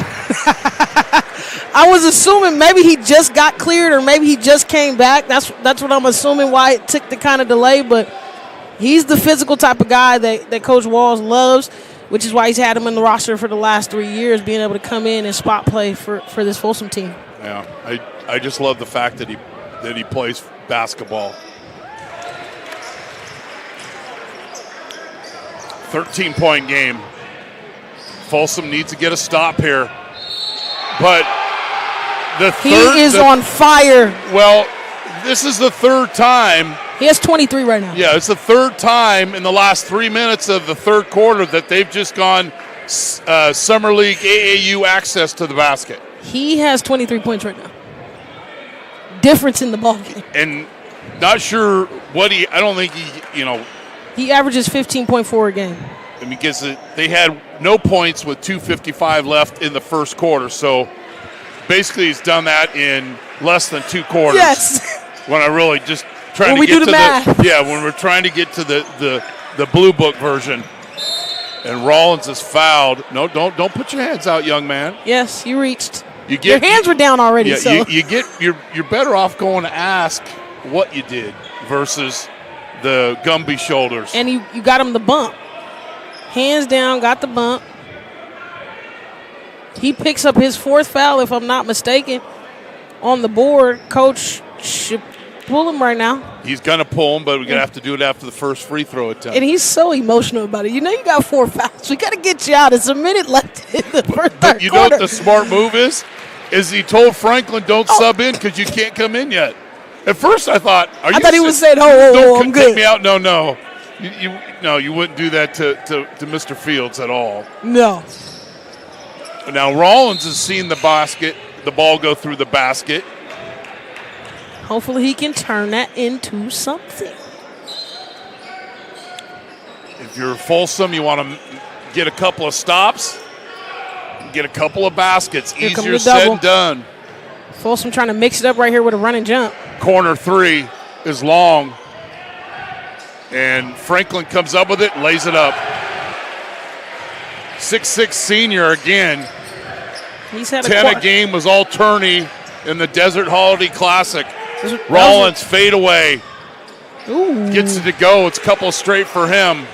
I was assuming maybe he just got cleared or maybe he just came back. That's what I'm assuming why it took the kind of delay. But he's the physical type of guy that Coach Walls loves, which is why he's had him in the roster for the last 3 years, being able to come in and spot play for this Folsom team. Yeah, I just love the fact that he plays basketball. 13-point game. Folsom needs to get a stop here. But he is on fire. Well, this is the third time. He has 23 right now. Yeah, it's the third time in the last 3 minutes of the third quarter that they've just gone Summer League AAU access to the basket. He has 23 points right now. Difference in the ball game. And not sure what I don't think he averages 15.4 a game. I mean, because they had no points with 2:55 left in the first quarter. So basically he's done that in less than 2 quarters. Yes. When I really just trying when to get to math. When we're trying to get to the blue book version. And Rollins is fouled. No, don't put your hands out, young man. Yes, you reached. Your hands were down already. Yeah, so you're better off going to ask what you did versus the Gumby shoulders. And you got him the bump. Hands down, got the bump. He picks up his 4th foul, if I'm not mistaken, on the board. Coach should pull him right now. He's going to pull him, but we're going to have to do it after the first free throw attempt. And he's so emotional about it. You know you got 4 fouls. We got to get you out. It's a minute left in the first third you quarter. know what the smart move is? Is he told Franklin don't sub in because you can't come in yet. At first I thought, I thought he was saying, "Oh, I'm good." Take me out. No. You wouldn't do that to Mr. Fields at all. No. Now Rollins has seen the ball go through the basket. Hopefully he can turn that into something. If you're Folsom, you want to get a couple of stops, get a couple of baskets. Easier said than done. Folsom trying to mix it up right here with a run and jump. Corner 3 is long. And Franklin comes up with it, lays it up. 6'6" senior again. He's had 10 a game, was all tourney in the Desert Holiday Classic. Rollins fade away. Ooh. Gets it to go. It's a couple straight for him.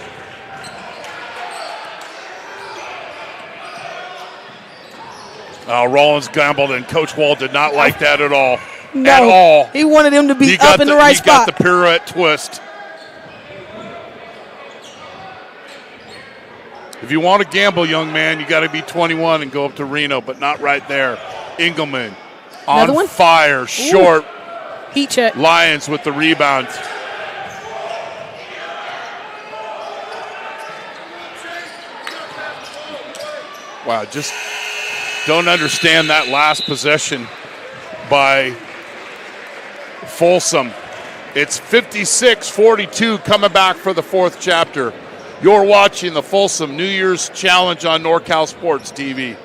Rollins gambled, and Coach Wall did not like that at all. No, at all. He wanted him to be up in the right spot. He got the pirouette twist. If you want to gamble, young man, you got to be 21 and go up to Reno, but not right there. Engelman on fire, short. Heat check. Lions with the rebound. Wow, just don't understand that last possession by Folsom. It's 56-42 coming back for the 4th chapter. You're watching the Folsom New Year's Challenge on NorCal Sports TV.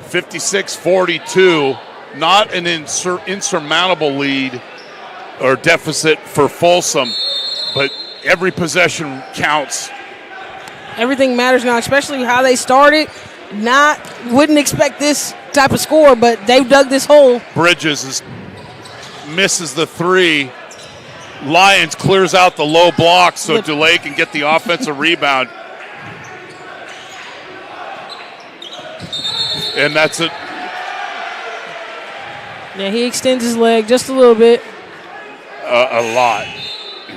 (56-42), not an insurmountable lead or deficit for Folsom, but every possession counts. Everything matters now, especially how they started. Wouldn't expect this type of score, but they've dug this hole. Bridges misses the three. Lyons clears out the low block so DeLay can get the offensive rebound. And that's it. Yeah, he extends his leg just a little bit. A lot.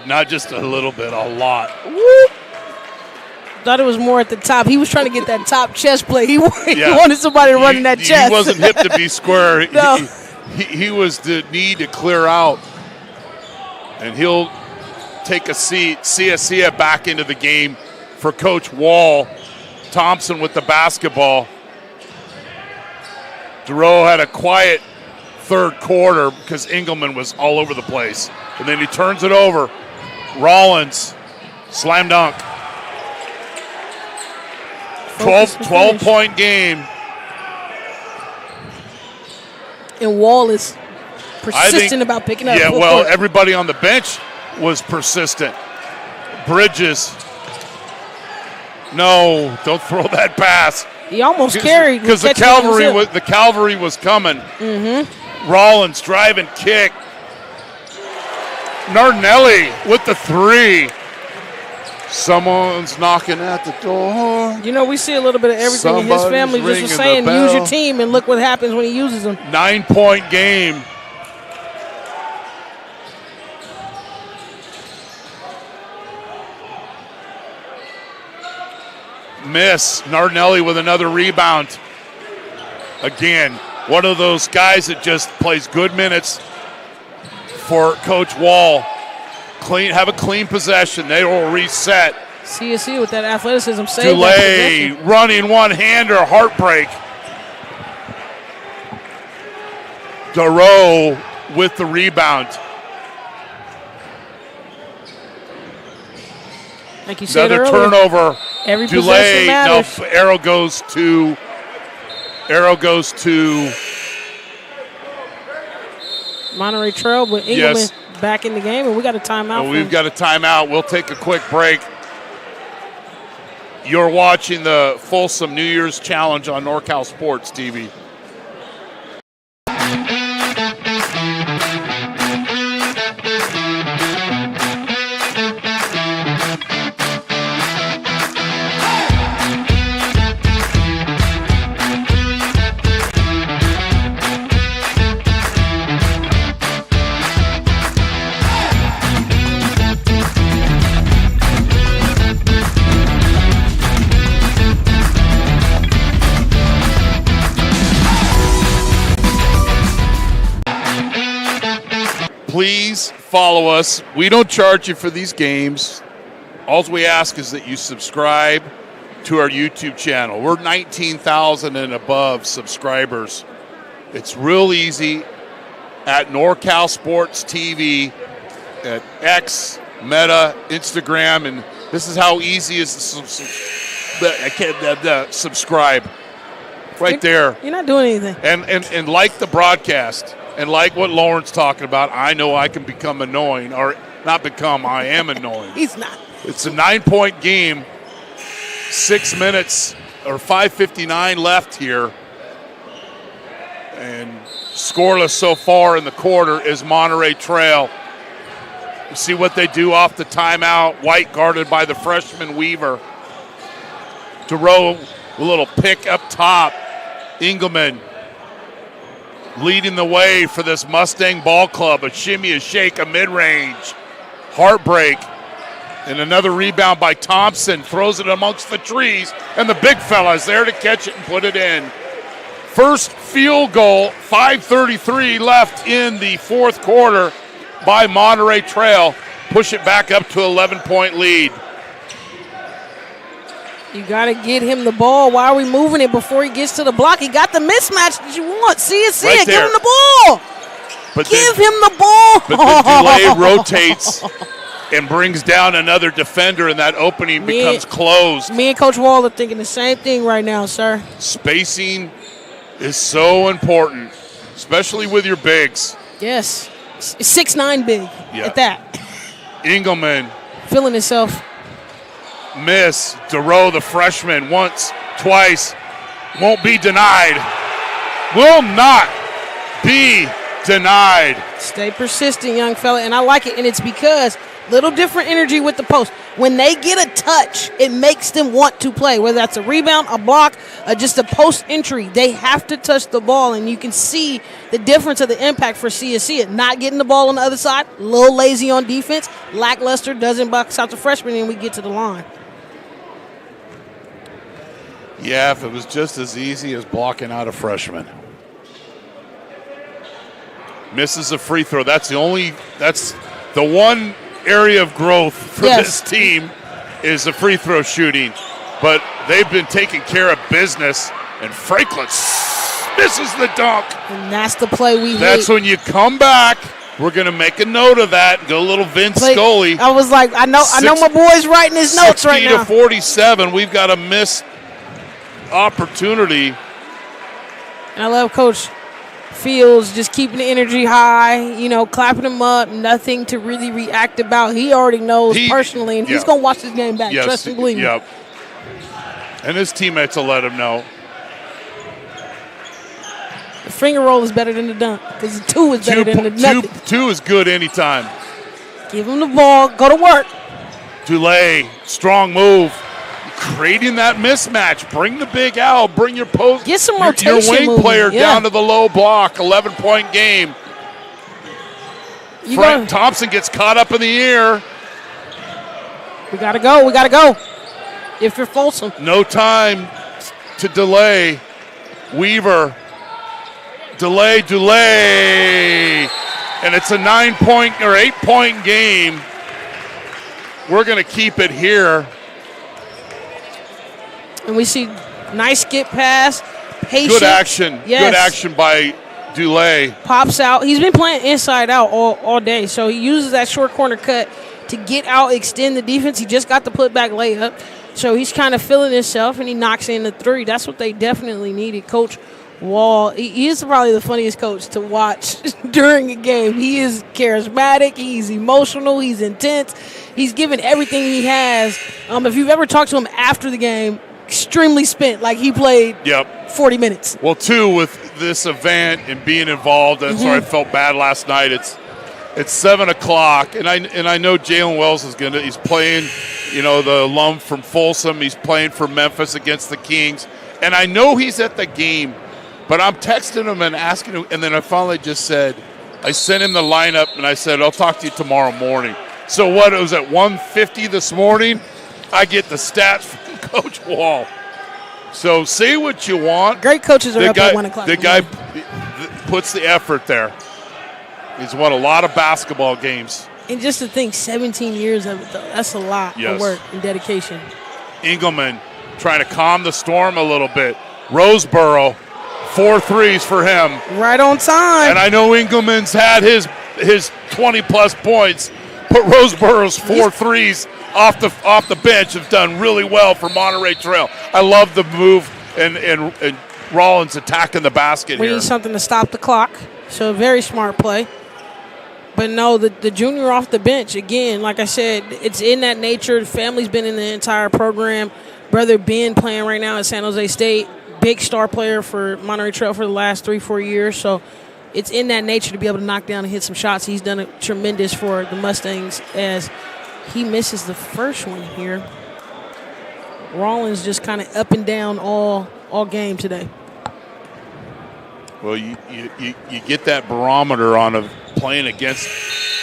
Not just a little bit, a lot. Whoop. Thought it was more at the top. He was trying to get that top chest play. He wanted somebody to run in that chest. He wasn't hip to be square. No. He was the need to clear out. And he'll take a seat. Sia back into the game for Coach Wall. Thompson with the basketball. Duro had a quiet third quarter because Engelman was all over the place. And then he turns it over. Rollins, slam dunk. 12-point game. And Wall is persistent about picking up. Yeah, well, everybody on the bench was persistent. Bridges. No, don't throw that pass. He almost carried. Because the cavalry was coming. Mm-hmm. Rollins driving kick. Nardinelli with the three. Someone's knocking at the door. You know, we see a little bit of everything in his family. Just was saying, use your team, and look what happens when he uses them. 9-point game. Miss. Nardinelli with another rebound. Again, one of those guys that just plays good minutes for Coach Wall. Have a clean possession. They will reset. CSC with that athleticism. DeLay running one-hander, heartbreak. Duro with the rebound. Like you said another earlier, turnover. Every DeLay. possession matters. No, arrow goes to Monterey Trail, but Engelman back in the game, and we got a timeout. We've got a timeout. We'll take a quick break. You're watching the Folsom New Year's Challenge on NorCal Sports TV. Please follow us. We don't charge you for these games. All we ask is that you subscribe to our YouTube channel. We're 19,000 and above subscribers. It's real easy at NorCal Sports TV, at X, Meta, Instagram, and this is how easy it is to subscribe. Right there. You're not doing anything. And like the broadcast. And like what Lauren's talking about, I know I can become annoying, or not become, I am annoying. He's not. It's a 9-point game, 6 minutes or 5:59 left here. And scoreless so far in the quarter is Monterey Trail. You see what they do off the timeout. White guarded by the freshman Weaver. Duro, a little pick up top. Engelman leading the way for this Mustang ball club. A shimmy, a shake, a mid-range. Heartbreak. And another rebound by Thompson. Throws it amongst the trees. And the big fella is there to catch it and put it in. First field goal, 5:33 left in the fourth quarter by Monterey Trail. Push it back up to 11-point lead. You got to get him the ball. Why are we moving it before he gets to the block? He got the mismatch that you want. See it. Right Give him the ball. Give him the ball. But then DeLay rotates and brings down another defender, and that opening becomes closed. Me and Coach Wall are thinking the same thing right now, sir. Spacing is so important, especially with your bigs. Yes. 6'9" big at that. Engelman feeling himself. Miss. DeRoe, the freshman, once, twice. Won't be denied. Will not be denied. Stay persistent, young fella, and I like it. And it's because little different energy with the post. When they get a touch, it makes them want to play, whether that's a rebound, a block, or just a post entry. They have to touch the ball, and you can see the difference of the impact for CSC. Not getting the ball on the other side, a little lazy on defense, lackluster, doesn't box out the freshman, and we get to the line. Yeah, if it was just as easy as blocking out a freshman. Misses a free throw. That's the one area of growth for this team is the free throw shooting. But they've been taking care of business, and Franklin misses the dunk. And that's the play we That's hate. when you come back. We're going to make a note of that and go a little Vince Scully. I was like, I know my boy's writing his notes right now. 60 to 47. We've got a missed opportunity. And I love Coach Fields just keeping the energy high, clapping him up, nothing to really react about. He already knows personally, and he's going to watch this game back. Yes, trust and believe me. Yep. And his teammates will let him know. The finger roll is better than the dunk because the two is better than the nothing. Two is good anytime. Give him the ball. Go to work. Dulé, strong move. Creating that mismatch. Bring the big out. Bring your post. Get some rotation Your wing movement. player down to the low block. 11-point game. Frank Thompson gets caught up in the air. We got to go. We got to go. If you're Folsom. No time to delay. Weaver. Delay. And it's a 9-point or 8-point game. We're going to keep it here. And we see nice skip pass, patient. Good action. Yes. Good action by Dulé. Pops out. He's been playing inside out all day, so he uses that short corner cut to get out, extend the defense. He just got the putback layup, so he's kind of feeling himself, and he knocks in the three. That's what they definitely needed. Coach Wall, he is probably the funniest coach to watch during a game. He is charismatic. He's emotional. He's intense. He's given everything he has. If you've ever talked to him after the game, extremely spent, like he played 40 minutes. Well, too, with this event and being involved, that's why I felt bad last night. It's 7 o'clock, and I know Jalen Wells is he's playing, the alum from Folsom. He's playing for Memphis against the Kings, and I know he's at the game, but I'm texting him and asking him, and then I finally just said, I sent him the lineup, and I said, I'll talk to you tomorrow morning. So what, it was at 1:50 this morning, I get the stats from Coach Wall. So say what you want. Great coaches are up at 1 o'clock. The guy puts the effort there. He's won a lot of basketball games. And just to think, 17 years of it, though, that's a lot of work and dedication. Engelman trying to calm the storm a little bit. Roseboro, 4 threes for him. Right on time. And I know Engelman's had his 20-plus points, but Roseboro's 4 threes off the bench have done really well for Monterey Trail. I love the move and Rollins attacking the basket we here. need something to stop the clock, so a very smart play. But no, the junior off the bench, again, like I said, it's in that nature. The family's been in the entire program. Brother Ben playing right now at San Jose State. Big star player for Monterey Trail for the last 3-4 years. So it's in that nature to be able to knock down and hit some shots. He's done it tremendous for the Mustangs as he misses the first one here. Rollins just kind of up and down all game today. Well, you get that barometer on playing against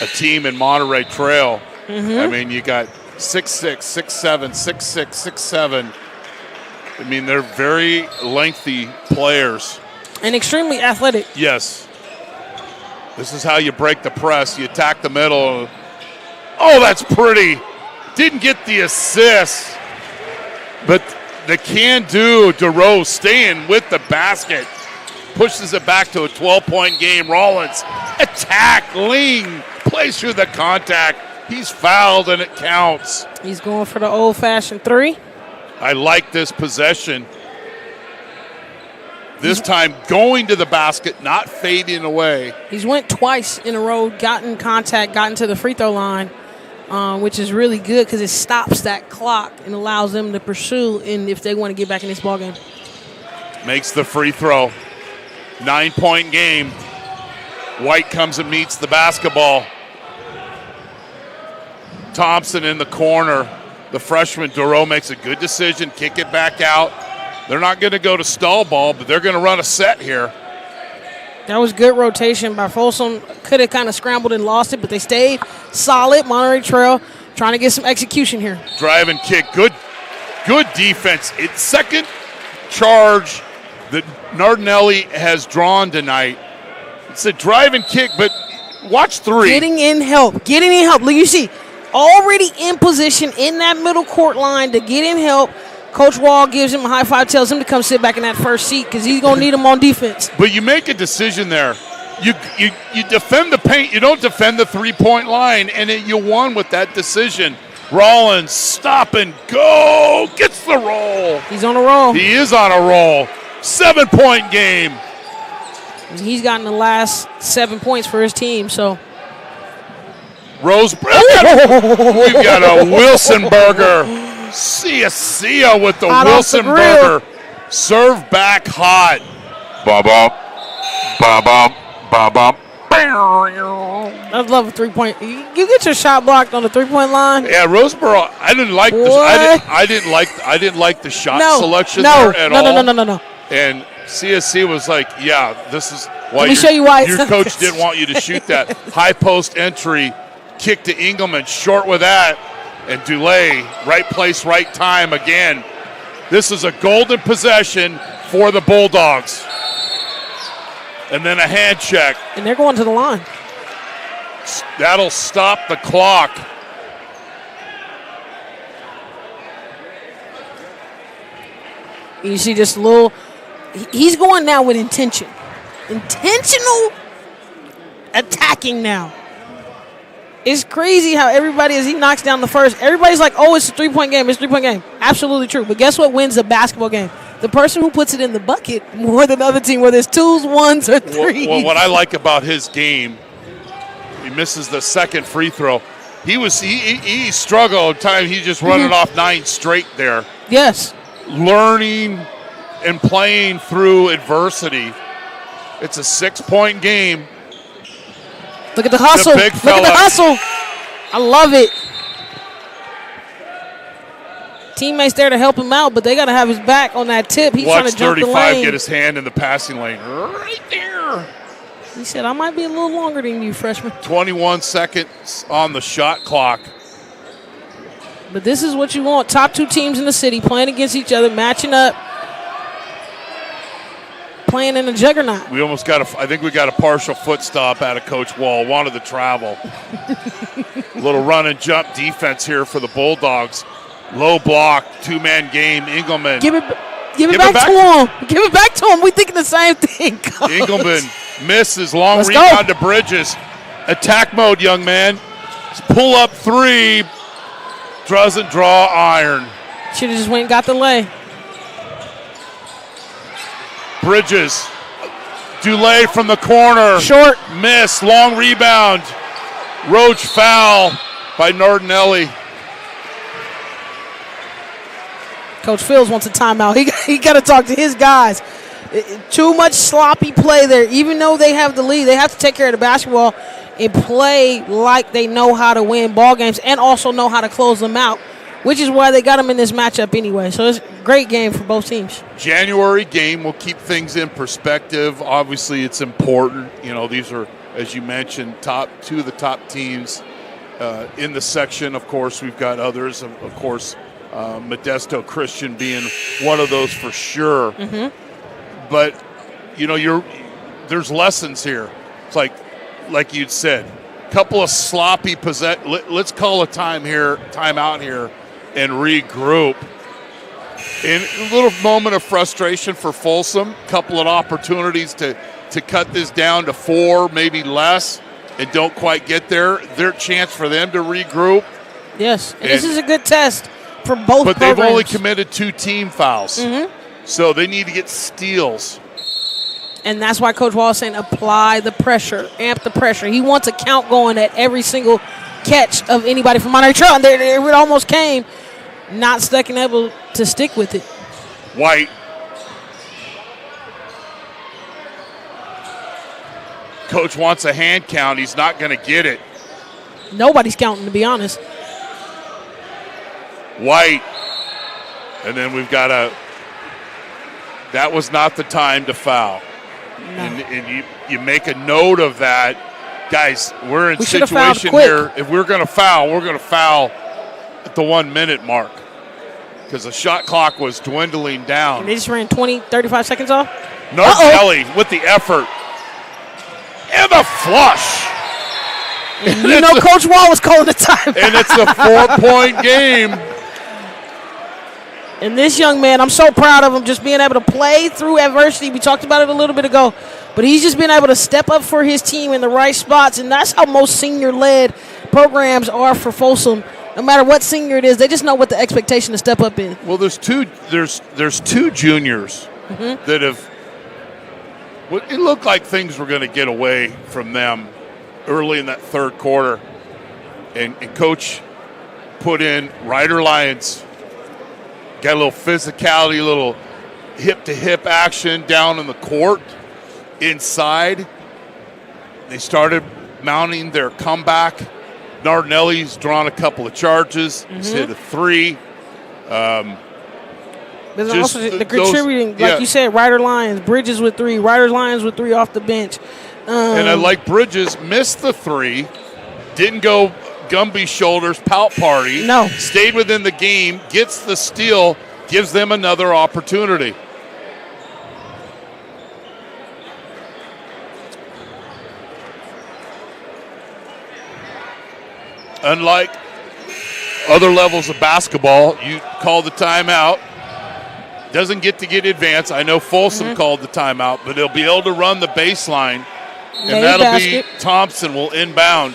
a team in Monterey Trail. I mean, you got 6'6", 6'7", 6'6", 6'7". I mean, they're very lengthy players. And extremely athletic. Yes. This is how you break the press. You attack the middle. Oh, that's pretty. Didn't get the assist. But the can-do, DeRoe staying with the basket. Pushes it back to a 12-point game. Rollins, attack, lean, plays through the contact. He's fouled, and it counts. He's going for the old-fashioned three. I like this possession. This time going to the basket, not fading away. He's went twice in a row, gotten contact, gotten to the free throw line, which is really good because it stops that clock and allows them to pursue and if they want to get back in this ballgame. Makes the free throw. 9-point game. White comes and meets the basketball. Thompson in the corner. The freshman Duro makes a good decision, kick it back out. They're not going to go to stall ball, but they're going to run a set here. That was good rotation by Folsom. Could have kind of scrambled and lost it, but they stayed solid. Monterey Trail trying to get some execution here. Drive and kick. Good defense. It's second charge that Nardinelli has drawn tonight. It's a drive and kick, but watch three. Getting in help. Look, you see, already in position in that middle court line to get in help. Coach Wall gives him a high five, tells him to come sit back in that first seat because he's going to need him on defense. But you make a decision there. You defend the paint. You don't defend the three-point line, and you won with that decision. Rollins, stop and go. Gets the roll. He's on a roll. He is on a roll. 7-point game. And he's gotten the last 7 points for his team, so. We've got a Wilson burger. Sia with the Wilson burger. Serve back hot. Ba-bum. Ba-bum. Ba-bum. I love a 3-point. You get your shot blocked on the 3-point line. Yeah, Roseboro. I didn't like this. I didn't like the shot selection there at all. No. And CSC was like, "Yeah, this is why." Let me show you why your coach didn't want you to shoot that high post entry, kick to Engelman, short with that, and Dulé, right place, right time again. This is a golden possession for the Bulldogs. And then a hand check. And they're going to the line. That'll stop the clock. You see this little, he's going now with intention. Intentional attacking now. It's crazy how everybody, as he knocks down the first, everybody's like, oh, it's a 3-point game. It's a 3-point game. Absolutely true. But guess what wins a basketball game? The person who puts it in the bucket more than the other team, whether it's 2s, 1s, or 3s. Well, what I like about his game, he misses the second free throw. He struggled at times. He's just running off 9 straight there. Yes. Learning and playing through adversity. It's a 6-point game. Look at the hustle. The big fella. Look at the hustle. I love it. Teammates there to help him out, but they got to have his back on that tip. He's trying to jump the lane. Watch 35 get his hand in the passing lane. Right there. He said, I might be a little longer than you, freshman. 21 seconds on the shot clock. But this is what you want. Top 2 teams in the city playing against each other, matching up, playing in a juggernaut. I think we got a partial foot stop out of Coach Wall. Wanted to travel. A little run and jump defense here for the Bulldogs. Low block, 2-man game. Engelman. Give it back to him. Give it back to him. We're thinking the same thing. Coach. Engelman misses. Long rebound to Bridges. Attack mode, young man. Pull up 3. Doesn't draw iron. Should have just went and got the lay. Bridges. Dulé from the corner. Short. Miss. Long rebound. Roach foul by Nardinelli. Coach Fields wants a timeout. He got to talk to his guys. Too much sloppy play there. Even though they have the lead, they have to take care of the basketball and play like they know how to win ball games and also know how to close them out, which is why they got them in this matchup anyway. So it's a great game for both teams. January game will keep things in perspective. Obviously, it's important. These are, as you mentioned, 2 of the top teams in the section. Of course, we've got others. Of course, Modesto Christian being one of those for sure. Mm-hmm. But, there's lessons here. It's like you'd said, a couple of sloppy let's call a timeout here and regroup. In a little moment of frustration for Folsom, couple of opportunities to cut this down to 4, maybe less, and don't quite get there. Their chance for them to regroup. Yes, and this is a good test for both But programs. they've only committed 2 team fouls. Mm-hmm. So they need to get steals. And that's why Coach Wall is saying apply the pressure, amp the pressure. He wants a count going at every single catch of anybody from Monterey Trail. And it almost came, not stuck and able to stick with it. White. Coach wants a hand count. He's not going to get it. Nobody's counting, to be honest. White. And then we've got that was not the time to foul. No. And you make a note of that. Guys, we're in We a should have fouled situation quick. here. If we're going to foul at the 1 minute mark. Because the shot clock was dwindling down. And they just ran 20, 35 seconds off. Nardelli with the effort. And the flush. And you know Coach Wall was calling the time. And it's a 4-point game. And this young man, I'm so proud of him just being able to play through adversity. We talked about it a little bit ago. But he's just been able to step up for his team in the right spots. And that's how most senior-led programs are for Folsom. No matter what senior it is, they just know what the expectation to step up is. Well, there's two juniors that have – it looked like things were going to get away from them early in that third quarter. And Coach put in Ryder Lyons. Got a little physicality, a little hip-to-hip action down in the court. Inside, they started mounting their comeback. Nardelli's drawn a couple of charges. He's hit a 3. There's also the contributing, like you said, Ryder Lyons, Bridges with 3, Ryder Lyons with 3 off the bench. And I like Bridges, missed the 3, didn't go Gumby shoulders, pout party. No. Stayed within the game, gets the steal, gives them another opportunity. Unlike other levels of basketball, you call the timeout. Doesn't get advanced. I know Folsom called the timeout, but he'll be able to run the baseline, and that'll be Thompson will inbound.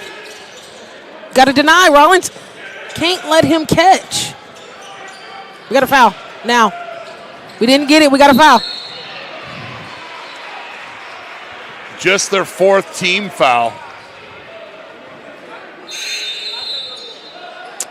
Got to deny. Rollins can't let him catch. We got a foul now. We didn't get it. We got a foul. Just their 4th team foul.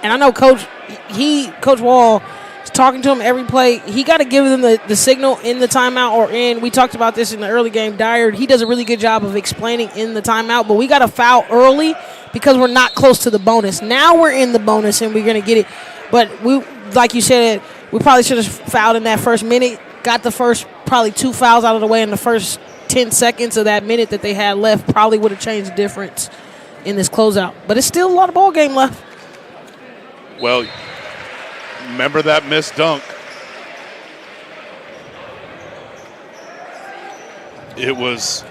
And I know Coach Wall is talking to him every play. He got to give them the signal in the timeout or in. We talked about this in the early game. Dyer, he does a really good job of explaining in the timeout, but we got to foul early because we're not close to the bonus. Now we're in the bonus and we're going to get it. But we, like you said, we probably should have fouled in that first minute. Got the first probably 2 fouls out of the way in the first 10 seconds of that minute that they had left. Probably would have changed the difference in this closeout. But it's still a lot of ball game left. Well, remember that missed dunk. It was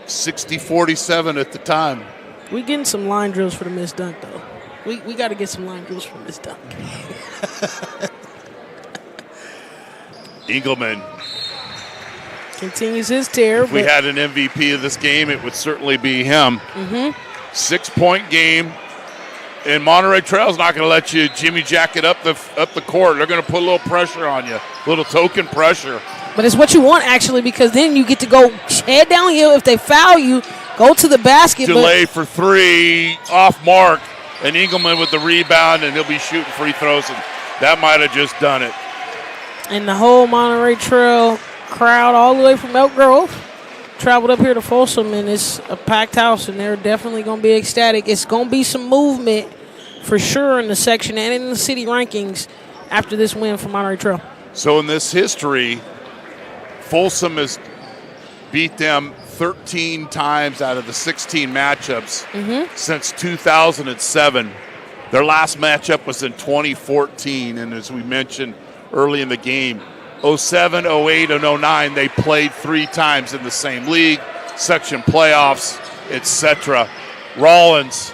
60-47 at the time. We getting some line drills for the missed dunk, though. We got to get some line drills for this dunk. Engelman. Continues his tear. If we had an MVP of this game, it would certainly be him. 6-point game. And Monterey Trail's not going to let you Jimmy Jack it up the court. They're going to put a little pressure on you, a little token pressure. But it's what you want, actually, because then you get to go head downhill. If they foul you, go to the basket. Delay for 3, off mark, and Engelman with the rebound, and he'll be shooting free throws, and that might have just done it. And the whole Monterey Trail crowd all the way from Elk Grove traveled up here to Folsom, and it's a packed house, and they're definitely going to be ecstatic. It's going to be some movement for sure in the section and in the city rankings after this win for Monterey Trail. So in this history, Folsom has beat them 13 times out of the 16 matchups since 2007. Their last matchup was in 2014, and as we mentioned early in the game, 07, 08, and 09, they played 3 times in the same league, section playoffs, etc. Rollins,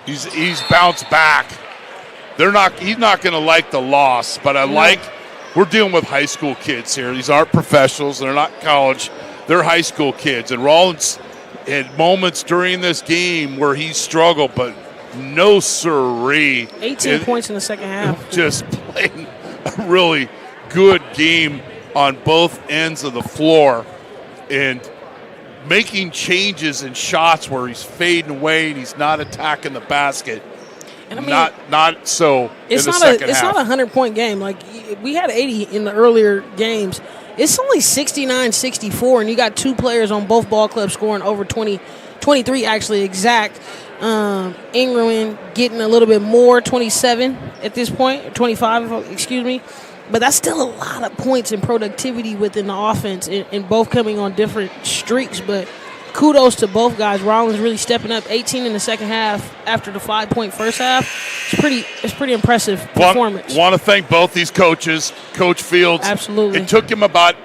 he's bounced back. He's not going to like the loss, but we're dealing with high school kids here. These aren't professionals. They're not college. They're high school kids. And Rollins had moments during this game where he struggled, but no siree. 18 points in the second half. Just playing a really good game on both ends of the floor. And making changes in shots where he's fading away and he's not attacking the basket. And I mean, not so it's in the not second it's half. not a 100-point game. Like, we had 80 in the earlier games. It's only 69-64, and you got two players on both ball clubs scoring over 20, 23 actually exact. Ingram getting a little bit more, 27 at this point, or 25, excuse me. But that's still a lot of points and productivity within the offense, and both coming on different streaks. But kudos to both guys. Rollins really stepping up, 18 in the second half after the 5-point first half. It's pretty impressive performance. Want to thank both these coaches, Coach Fields. Absolutely. It took him about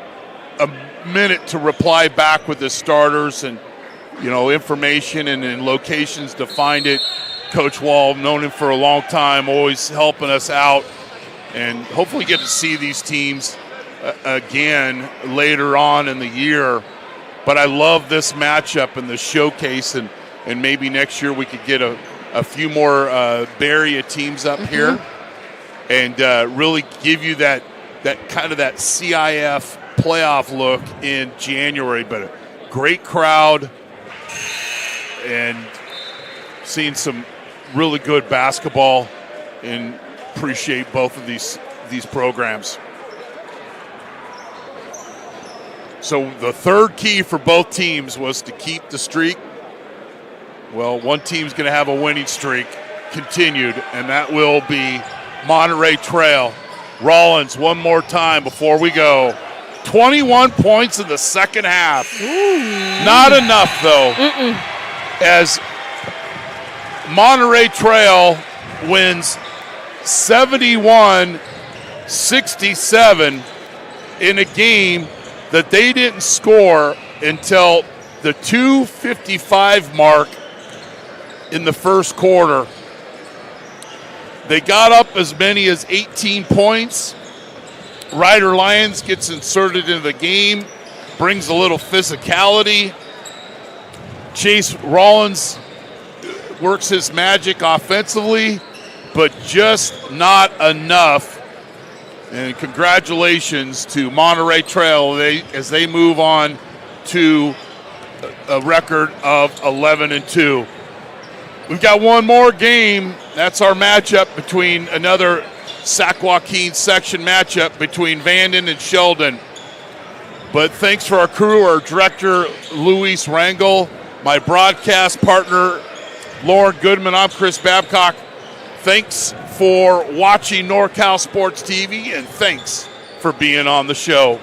a minute to reply back with his starters and information and locations to find it. Coach Wall, known him for a long time, always helping us out. And hopefully get to see these teams again later on in the year. But I love this matchup and the showcase, and maybe next year we could get a few more Bay Area teams up here and really give you that kind of that CIF playoff look in January. But a great crowd and seeing some really good basketball, and appreciate both of these programs. So the third key for both teams was to keep the streak. Well, one team's going to have a winning streak continued, and that will be Monterey Trail. Rollins, one more time before we go. 21 points in the second half. Ooh. Not enough, though, as Monterey Trail wins 71-67 in a game that they didn't score until the 2:55 mark in the first quarter. They got up as many as 18 points. Ryder Lyons gets inserted into the game, brings a little physicality. Chase Rollins works his magic offensively, but just not enough. And congratulations to Monterey Trail as they move on to a record of 11-2. We've got one more game. That's our matchup between another Sac Joaquin section matchup between Vanden and Sheldon. But thanks for our crew, our director, Luis Rangel, my broadcast partner, Lauren Goodman. I'm Chris Babcock. Thanks for watching NorCal Sports TV, and thanks for being on the show.